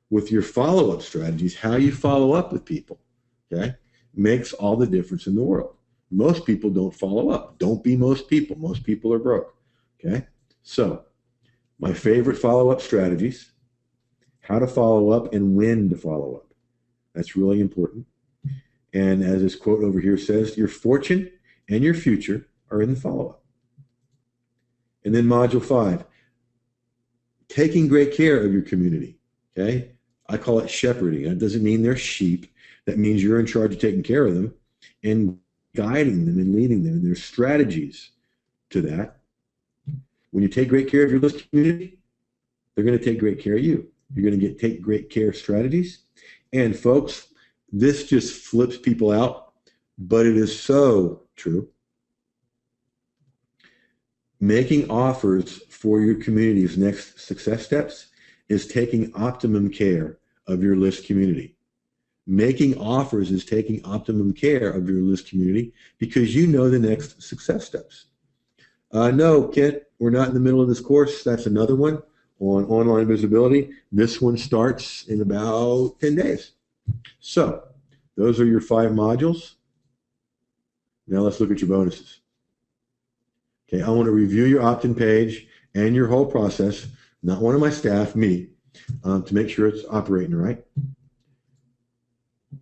With your follow-up strategies, how you follow up with people, okay, makes all the difference in the world. Most people don't follow up. Don't be most people. Most people are broke, okay? So, my favorite follow-up strategies, how to follow up and when to follow up. That's really important. And as this quote over here says, your fortune and your future are in the follow-up. And then module 5, taking great care of your community, okay? I call it shepherding. That doesn't mean they're sheep. That means you're in charge of taking care of them and guiding them and leading them. And there's strategies to that. When you take great care of your list community, they're going to take great care of you. You're going to take great care strategies. And folks, this just flips people out, but it is so true. Making offers for your community's next success steps is taking optimum care of your list community. Making offers is taking optimum care of your list community because you know the next success steps. No, Kent, we're not in the middle of this course. That's another one on online visibility. This one starts in about 10 days. So those are your 5 modules. Now let's look at your bonuses. Okay, I want to review your opt-in page and your whole process, not one of my staff, me, to make sure it's operating right.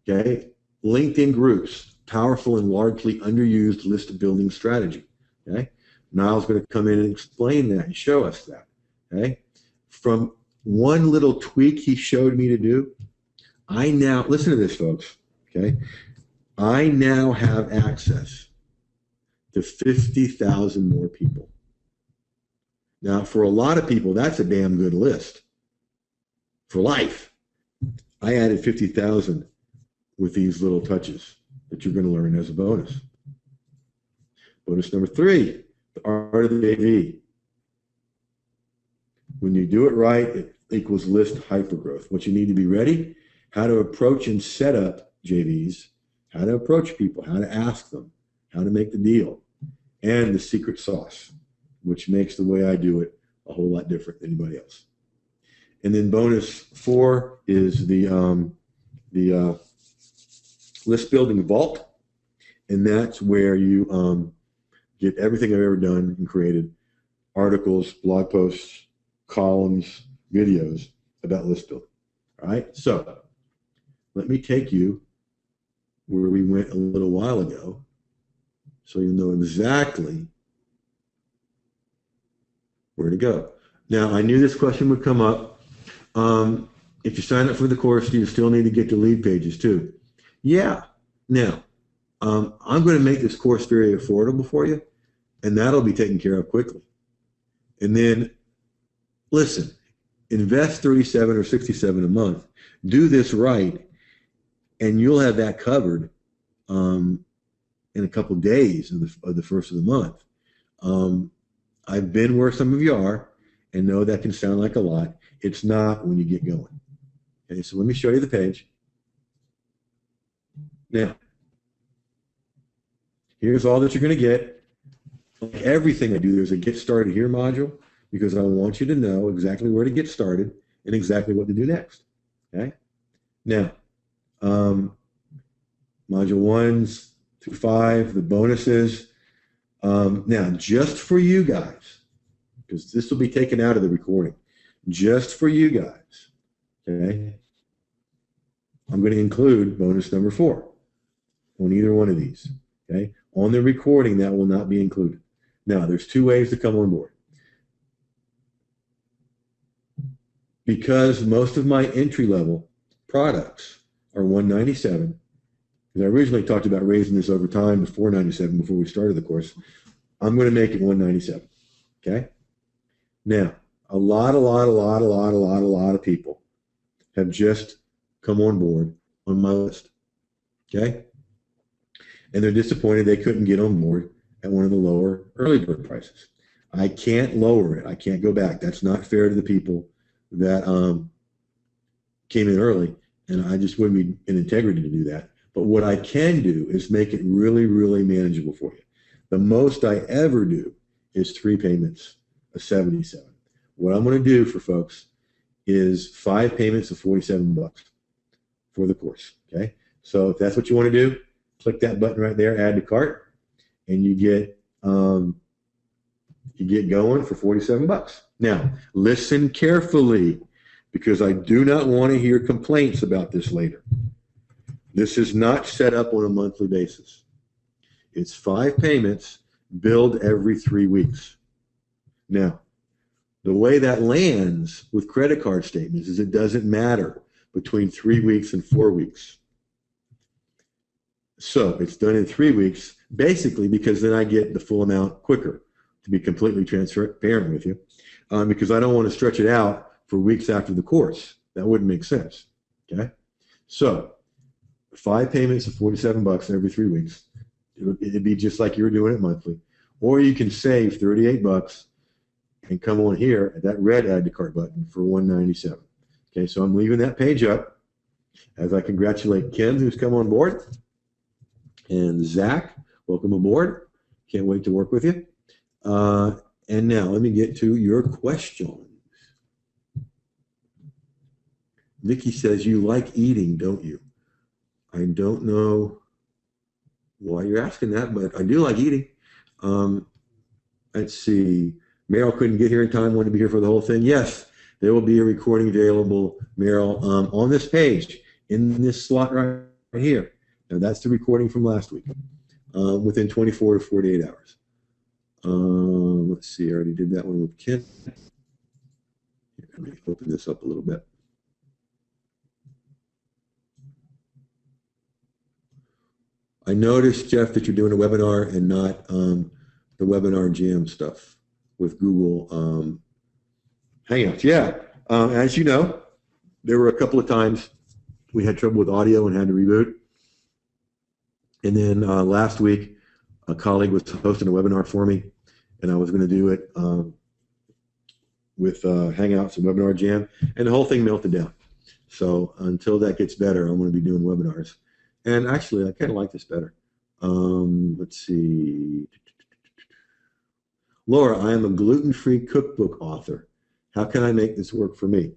Okay, LinkedIn groups, powerful and largely underused list building strategy. Okay, Niall's going to come in and explain that and show us that. Okay, from one little tweak he showed me to do, I now, listen to this, folks. Okay, I now have access to 50,000 more people. Now, for a lot of people, that's a damn good list for life. I added 50,000 with these little touches that you're going to learn as a bonus. Bonus number 3, the art of the JV. When you do it right, it equals list hypergrowth. What you need to be ready, how to approach and set up JVs how to approach people, how to ask them, how to make the deal, and the secret sauce, which makes the way I do it a whole lot different than anybody else. And then bonus 4 is the list building vault, and that's where you get everything I've ever done and created: articles, blog posts, columns, videos about list building. All right, so let me take you where we went a little while ago so you know exactly where to go. Now, I knew this question would come up. If you sign up for the course, do you still need to get the lead pages too? Yeah. Now, I'm going to make this course very affordable for you, and that'll be taken care of quickly. And then, listen, invest $37 or $67 a month. Do this right, and you'll have that covered in a couple of days of the first of the month. I've been where some of you are and know that can sound like a lot. It's not when you get going. Okay, so let me show you the page. Now, here's all that you're going to get. Like everything I do, there's a Get Started Here module, because I want you to know exactly where to get started and exactly what to do next. Okay? Now, module 1 through 5, the bonuses. Now, just for you guys, because this will be taken out of the recording, just for you guys, okay, I'm going to include bonus number 4 on either one of these. Okay? On the recording, that will not be included. Now, there's 2 ways to come on board. Because most of my entry-level products are $197, because I originally talked about raising this over time to $497 before we started the course, I'm going to make it $197. Okay? Now, a lot of people have just come on board on my list. Okay? And they're disappointed they couldn't get on board at one of the lower early bird prices. I can't lower it. I can't go back. That's not fair to the people that came in early, and I just wouldn't be in integrity to do that. But what I can do is make it really, really manageable for you. The most I ever do is 3 payments of $77. What I'm going to do for folks is 5 payments of $47 for the course. Okay, so if that's what you want to do, click that button right there, add to cart, and you get going for $47. Now, listen carefully, because I do not want to hear complaints about this later. This is not set up on a monthly basis. It's 5 payments billed every 3 weeks. Now, the way that lands with credit card statements is it doesn't matter between 3 weeks and 4 weeks. So it's done in 3 weeks, basically because then I get the full amount quicker, to be completely transparent with you, because I don't want to stretch it out for weeks after the course. That wouldn't make sense. Okay? So 5 payments of $47 every 3 weeks. It'd be just like you were doing it monthly. Or you can save $38 and come on here at that red add to cart button for $197. Okay, so I'm leaving that page up as I congratulate Kim, who's come on board, and Zach, welcome aboard. Can't wait to work with you. And now let me get to your question. Nikki says, you like eating, don't you? I don't know why you're asking that, but I do like eating. Let's see. Meryl couldn't get here in time, wanted to be here for the whole thing. Yes, there will be a recording available, Meryl, on this page, in this slot right here. Now, that's the recording from last week, within 24 to 48 hours. Let's see, I already did that one with Ken. Let me open this up a little bit. I noticed, Jeff, that you're doing a webinar and not the webinar jam stuff with Google Hangouts. Yeah, as you know, there were a couple of times we had trouble with audio and had to reboot. And then last week, a colleague was hosting a webinar for me, and I was going to do it with Hangouts and Webinar Jam, and the whole thing melted down. So until that gets better, I'm going to be doing webinars. And actually, I kind of like this better. Let's see. Laura, I am a gluten-free cookbook author. How can I make this work for me?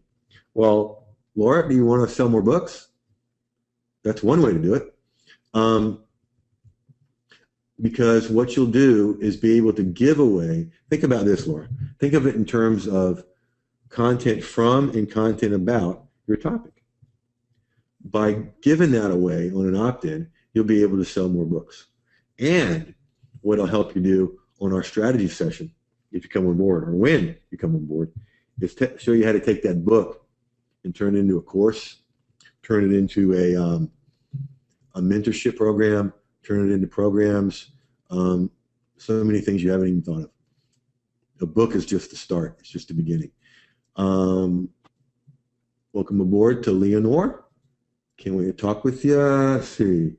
Well, Laura, do you want to sell more books? That's one way to do it. Because what you'll do is be able to give away, think about this, Laura. Think of it in terms of content from and content about your topic. By giving that away on an opt-in, you'll be able to sell more books. And what it'll help you do on our strategy session, if you come on board, or when you come on board, is to show you how to take that book and turn it into a course, turn it into a mentorship program, turn it into programs, so many things you haven't even thought of. A book is just the start. It's just the beginning. Welcome aboard to Leonore. Can't wait to talk with you. Let's see.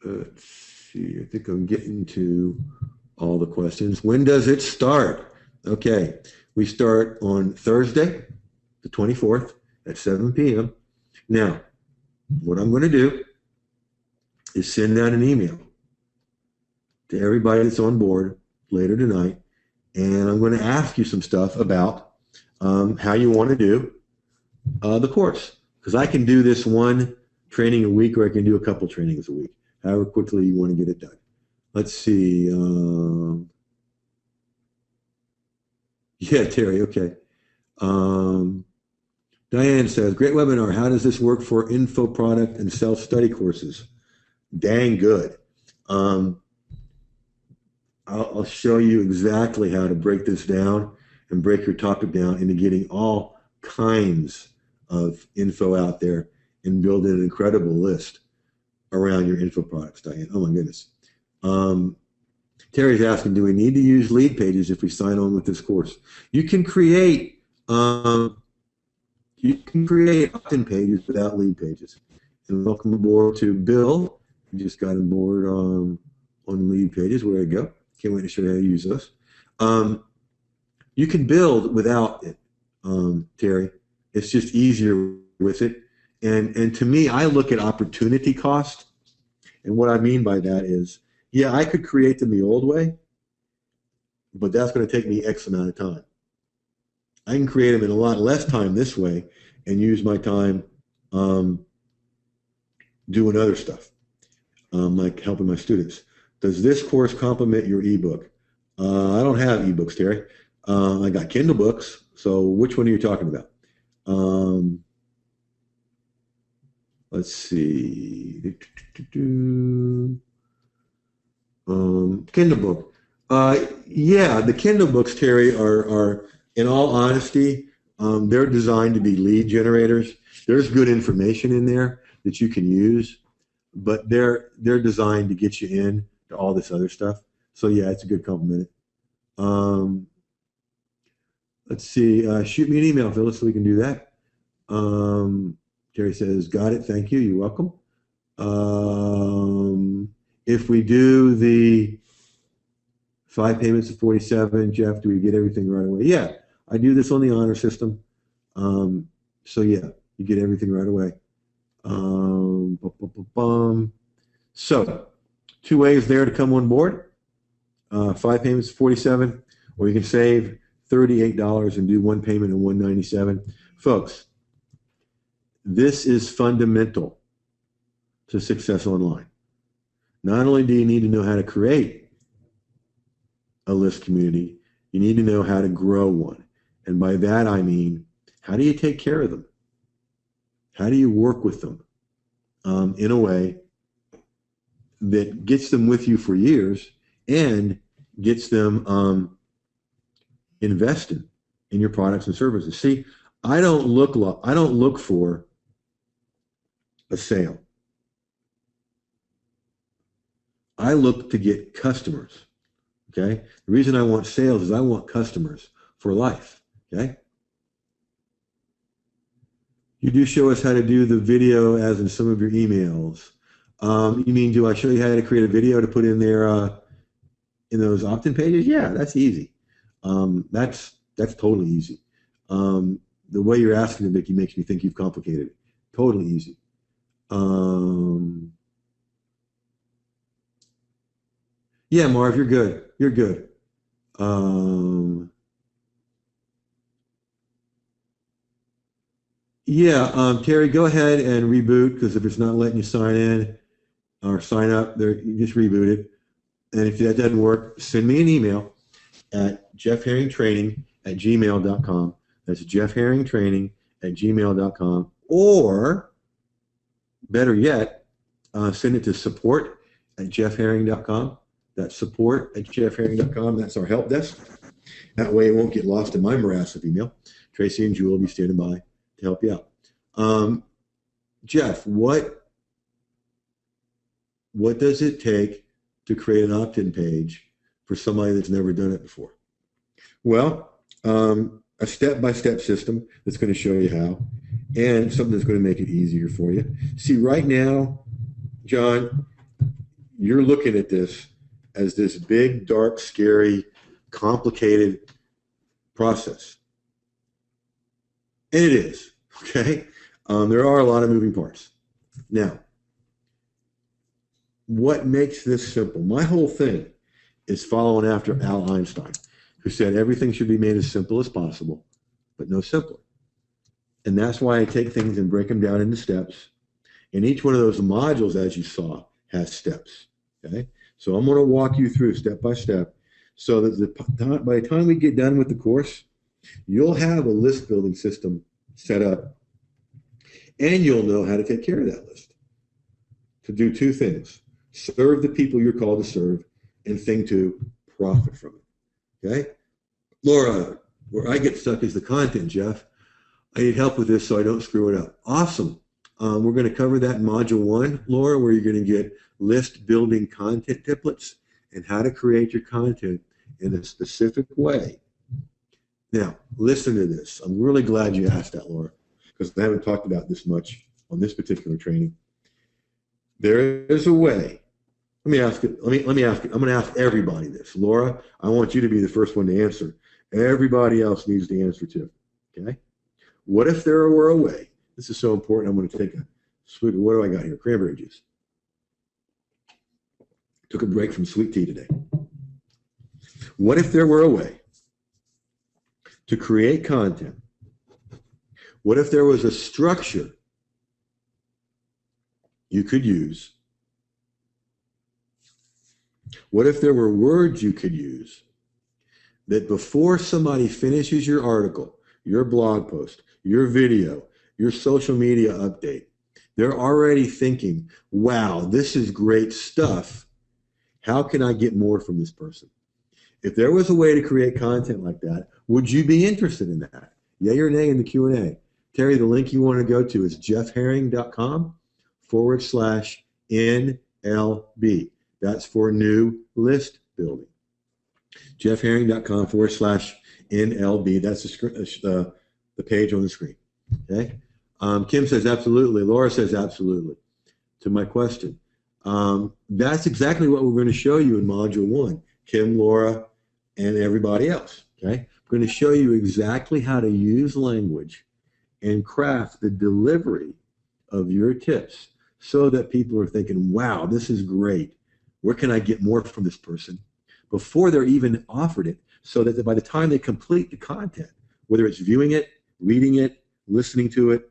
Let's see. I think I'm getting to all the questions. When does it start? Okay. We start on Thursday, the 24th at 7 p.m. Now, what I'm going to do is send out an email to everybody that's on board later tonight, and I'm going to ask you some stuff about how you want to do the course, because I can do this one training a week, or I can do a couple trainings a week, however quickly you want to get it done. Let's see. Yeah, Terry, okay. Diane says, great webinar. How does this work for info product and self-study courses? Dang good. I'll show you exactly how to break this down and break your topic down into getting all kinds of info out there and build an incredible list around your info products, Diane. Oh my goodness. Terry's asking, do we need to use lead pages if we sign on with this course? You can create opt-in pages without lead pages. And welcome aboard to Bill. You just got on board on lead pages. Where to go? Can't wait to show you how to use those. You can build without it, Terry. It's just easier with it. And to me, I look at opportunity cost. And what I mean by that is, yeah, I could create them the old way, but that's going to take me X amount of time. I can create them in a lot less time this way and use my time doing other stuff, like helping my students. Does this course complement your ebook? I don't have ebooks, Terry. I got Kindle books. So which one are you talking about? Let's see. Kindle book. Yeah, the Kindle books, Terry, are in all honesty, they're designed to be lead generators. There's good information in there that you can use, but they're designed to get you in to all this other stuff. So yeah, it's a good compliment. Let's see. Shoot me an email, Phyllis, so we can do that. Terry says, got it. Thank you. You're welcome. If we do the 5 payments of 47, Jeff, do we get everything right away? Yeah, I do this on the honor system. So yeah, you get everything right away. So 2 ways there to come on board. 5 payments of 47, or you can save $38 and do 1 payment of $197. Folks, this is fundamental to success online. Not only do you need to know how to create a list community, you need to know how to grow one. And by that I mean, how do you take care of them? How do you work with them in a way that gets them with you for years and gets them invested in your products and services? See, I don't look for a sale. I look to get customers. Okay. The reason I want sales is I want customers for life. Okay. You do show us how to do the video as in some of your emails. You mean, do I show you how to create a video to put in there in those opt-in pages? Yeah, that's easy. That's totally easy. the way you're asking it, Vicky, makes me think you've complicated it. Totally easy. Yeah, Marv, you're good. You're good. Um, yeah, Terry, go ahead and reboot because if it's not letting you sign in or sign up, there you just reboot it. And if that doesn't work, send me an email at jeffherringtraining@gmail.com. That's jeffherringtraining@gmail.com. Or better yet, send it to support@jeffherring.com. That's support@jeffherring.com. That's our help desk. That way it won't get lost in my morass of email. Tracy and Jewel will be standing by to help you out. Jeff, what does it take to create an opt-in page for somebody that's never done it before? Well, a step-by-step system that's going to show you how, and something that's going to make it easier for you. See, right now, John, you're looking at this as this big, dark, scary, complicated process. And it is, okay? There are a lot of moving parts. Now, what makes this simple? My whole thing is following after Al Einstein, who said everything should be made as simple as possible, but no simpler. And that's why I take things and break them down into steps. And each one of those modules, as you saw, has steps, okay? So I'm going to walk you through step by step so that by the time we get done with the course, you'll have a list building system set up and you'll know how to take care of that list. To do two things: serve the people you're called to serve, and thing two, profit from it. Okay? Laura, where I get stuck is the content, Jeff. I need help with this so I don't screw it up. Awesome. We're going to cover that in Module 1, Laura, where you're going to get list building content templates and how to create your content in a specific way. Now, listen to this. I'm really glad you asked that, Laura, because I haven't talked about this much on this particular training. There is a way. Let me ask it. Let me ask it. I'm going to ask everybody this. Laura, I want you to be the first one to answer. Everybody else needs to answer too. Okay? What if there were a way? This is so important. I'm going to take a swig of, what do I got here? Cranberry juice. Took a break from sweet tea today. What if there were a way to create content? What if there was a structure you could use? What if there were words you could use that before somebody finishes your article, your blog post, your video, your social media update, they're already thinking, wow, this is great stuff. How can I get more from this person? If there was a way to create content like that, would you be interested in that? Yay or nay in the Q&A. Terry, the link you want to go to is jeffherring.com/NLB. That's for new list building. jeffherring.com/NLB. That's the page on the screen. Okay. Kim says absolutely. Laura says absolutely. To my question, that's exactly what we're going to show you in Module 1. Kim, Laura, and everybody else. Okay. I'm going to show you exactly how to use language and craft the delivery of your tips so that people are thinking, wow, this is great. Where can I get more from this person? Before they're even offered it, so that by the time they complete the content, whether it's viewing it, reading it, listening to it,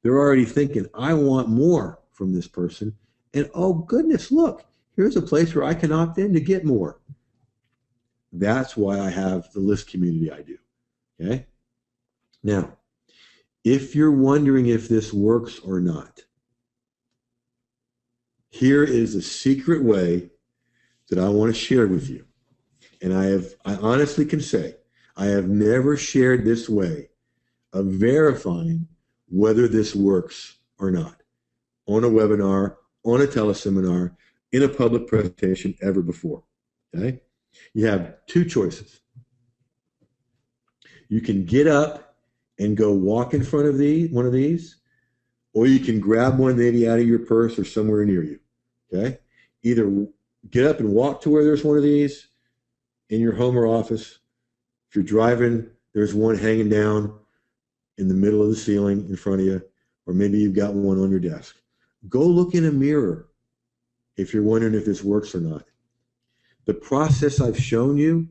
they're already thinking, I want more from this person. And oh goodness, look, here's a place where I can opt in to get more. That's why I have the list community I do. Okay? Now, if you're wondering if this works or not, here is a secret way that I want to share with you. And I honestly can say, I have never shared this way of verifying whether this works or not on a webinar, on a teleseminar, in a public presentation ever before. Okay? You have two choices. You can get up and go walk in front of one of these, or you can grab one maybe out of your purse or somewhere near you. Okay? Either get up and walk to where there's one of these in your home or office. If you're driving, there's one hanging down in the middle of the ceiling in front of you, or maybe you've got one on your desk. Go look in a mirror if you're wondering if this works or not. The process I've shown you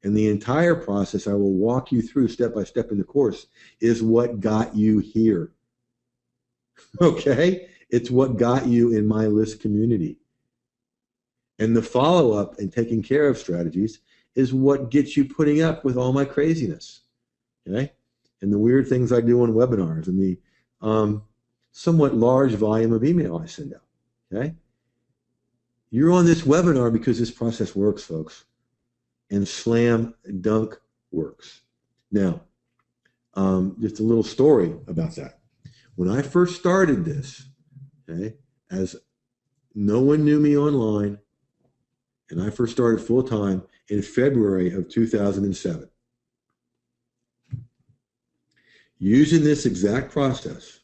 and the entire process I will walk you through step by step in the course is what got you here. Okay? It's what got you in my list community. And the follow-up and taking care of strategies is what gets you putting up with all my craziness. Okay? And the weird things I do on webinars and the somewhat large volume of email I send out. Okay? You're on this webinar because this process works, folks. And slam dunk works. Now, just a little story about that. When I first started this, okay, as no one knew me online, and I first started full-time in February of 2007. Using this exact process,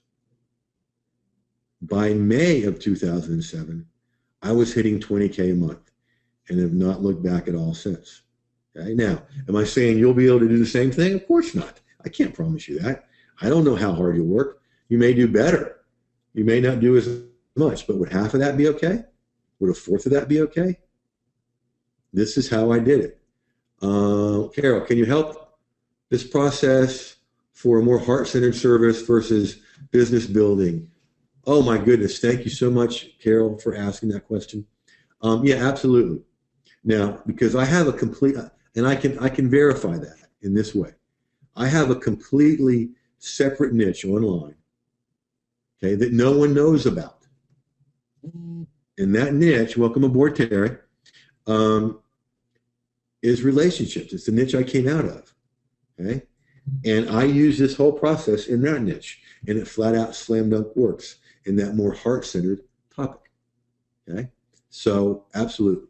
by May of 2007, I was hitting 20K a month and have not looked back at all since. Okay? Now, am I saying you'll be able to do the same thing? Of course not. I can't promise you that. I don't know how hard you'll work. You may do better. You may not do as much, but would half of that be okay? Would a fourth of that be okay? This is how I did it. Carol, can you help this process for a more heart-centered service versus business building? Oh my goodness, thank you so much, Carol, for asking that question. Yeah, absolutely. Now, because I have a complete, and I can verify that in this way. I have a completely separate niche online, okay, that no one knows about. And that niche, welcome aboard, Terry, is relationships. It's the niche I came out of, okay? And I use this whole process in that niche, and it flat out slam dunk works in that more heart-centered topic, okay? So, absolutely.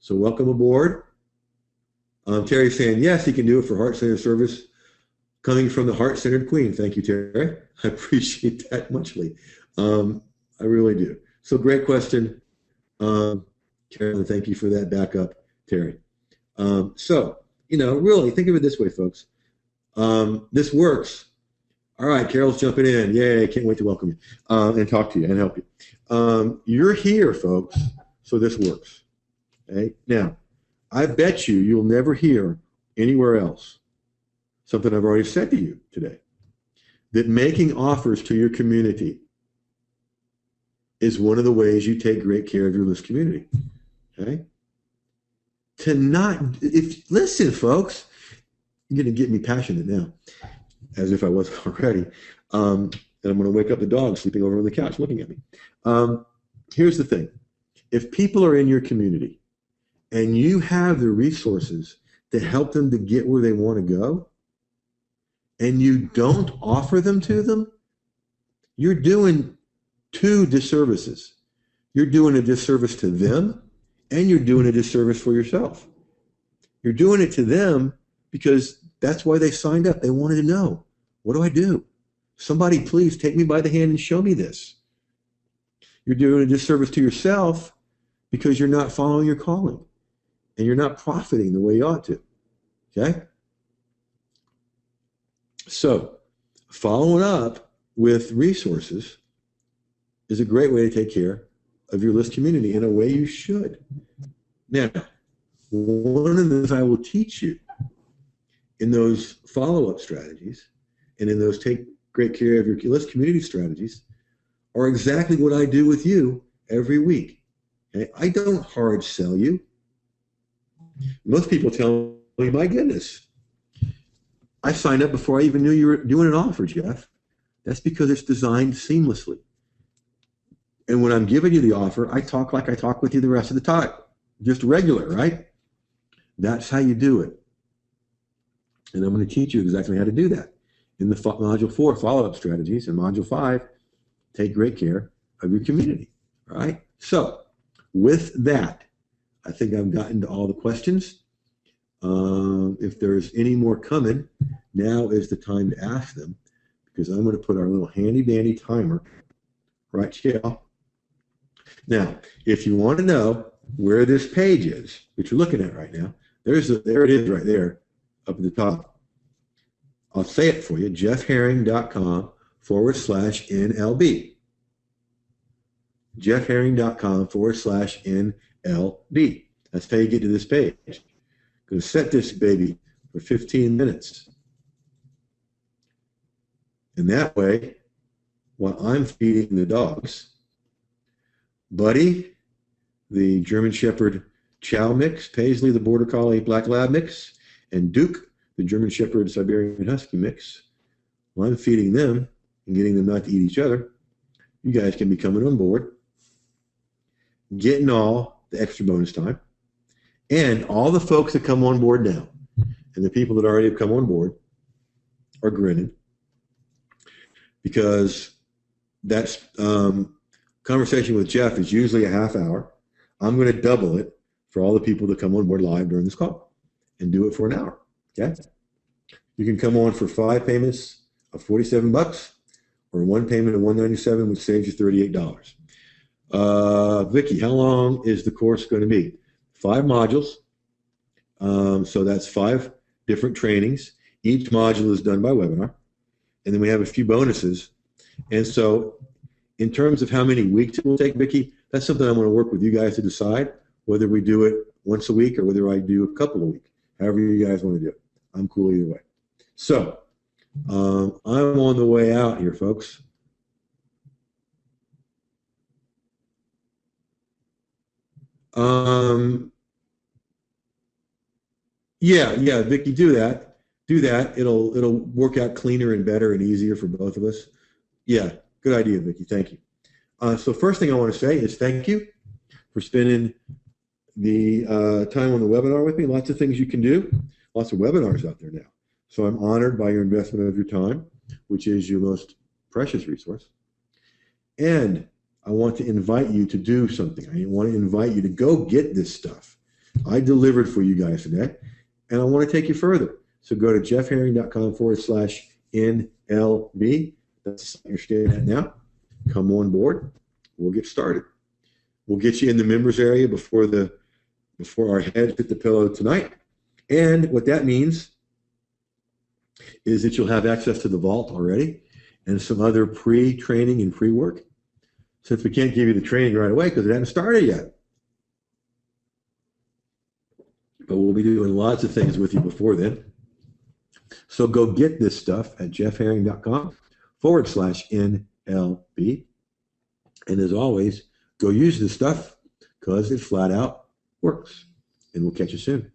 So, welcome aboard. Terry's saying, yes, he can do it for heart-centered service, coming from the heart-centered queen. Thank you, Terry. I appreciate that muchly. I really do. So, great question, Carolyn. Thank you for that backup, Terry. So, really, think of it this way, folks. This works. All right, Carol's jumping in. Yay, can't wait to welcome you and talk to you and help you. You're here, folks, so this works. Okay? Now, I bet you'll never hear anywhere else something I've already said to you today, that making offers to your community is one of the ways you take great care of your list community. Okay? Listen, folks, you're going to get me passionate now, as if I wasn't already. And I'm going to wake up the dog sleeping over on the couch looking at me. Here's the thing. If people are in your community and you have the resources to help them to get where they want to go, and you don't offer them to them, you're doing two disservices. You're doing a disservice to them, and you're doing a disservice for yourself. You're doing it to them because that's why they signed up. They wanted to know, what do I do? Somebody please take me by the hand and show me this. You're doing a disservice to yourself because you're not following your calling and you're not profiting the way you ought to. Okay? So, following up with resources is a great way to take care of your list community in a way you should. Now, one of the things I will teach you in those follow-up strategies and in those take great care of your list community strategies are exactly what I do with you every week. Okay? I don't hard sell you. Most people tell me, my goodness, I signed up before I even knew you were doing an offer, Jeff. That's because it's designed seamlessly. And when I'm giving you the offer, I talk like I talk with you the rest of the time. Just regular, right? That's how you do it. And I'm going to teach you exactly how to do that in the Module 4, follow-up strategies, and Module 5, take great care of your community, all right? So with that, I think I've gotten to all the questions. If there's any more coming, now is the time to ask them, because I'm going to put our little handy-dandy timer right here. Now, if you want to know where this page is, which you're looking at right now, there it is right there up at the top. I'll say it for you, jeffherring.com/NLB. jeffherring.com/NLB. That's how you get to this page. I'm going to set this baby for 15 minutes. And that way, while I'm feeding the dogs, Buddy, the German Shepherd Chow mix, Paisley, the Border Collie Black Lab mix, and Duke, the German Shepherd Siberian Husky mix, while I'm feeding them and getting them not to eat each other, you guys can be coming on board, getting all the extra bonus time, and all the folks that come on board now, and the people that already have come on board are grinning, because that's conversation with Jeff is usually a half hour. I'm going to double it for all the people that come on board live during this call and do it for an hour. Okay? You can come on for 5 payments of $47 or 1 payment of $197, which saves you $38. Vicki, how long is the course going to be? 5 modules. So that's 5 different trainings. Each module is done by webinar. And then we have a few bonuses. And so in terms of how many weeks it will take, Vicki, that's something I'm going to work with you guys to decide whether we do it once a week or whether I do a couple a week. However you guys want to do it. I'm cool either way. So I'm on the way out here, folks. Yeah, Vicki, do that. Do that. It'll work out cleaner and better and easier for both of us. Yeah, good idea, Vicki. Thank you. So first thing I want to say is thank you for spending the time on the webinar with me. Lots of things you can do. Lots of webinars out there now. So I'm honored by your investment of your time, which is your most precious resource. And I want to invite you to do something. I want to invite you to go get this stuff. I delivered for you guys today, and I want to take you further. So go to jeffherring.com/NLB. That's what you're staying at now. Come on board. We'll get started. We'll get you in the members area before our heads hit the pillow tonight. And what that means is that you'll have access to the vault already and some other pre-training and pre-work. Since we can't give you the training right away because it hasn't started yet. But we'll be doing lots of things with you before then. So go get this stuff at jeffherring.com/NLB. And as always, go use this stuff because it flat out works. And we'll catch you soon.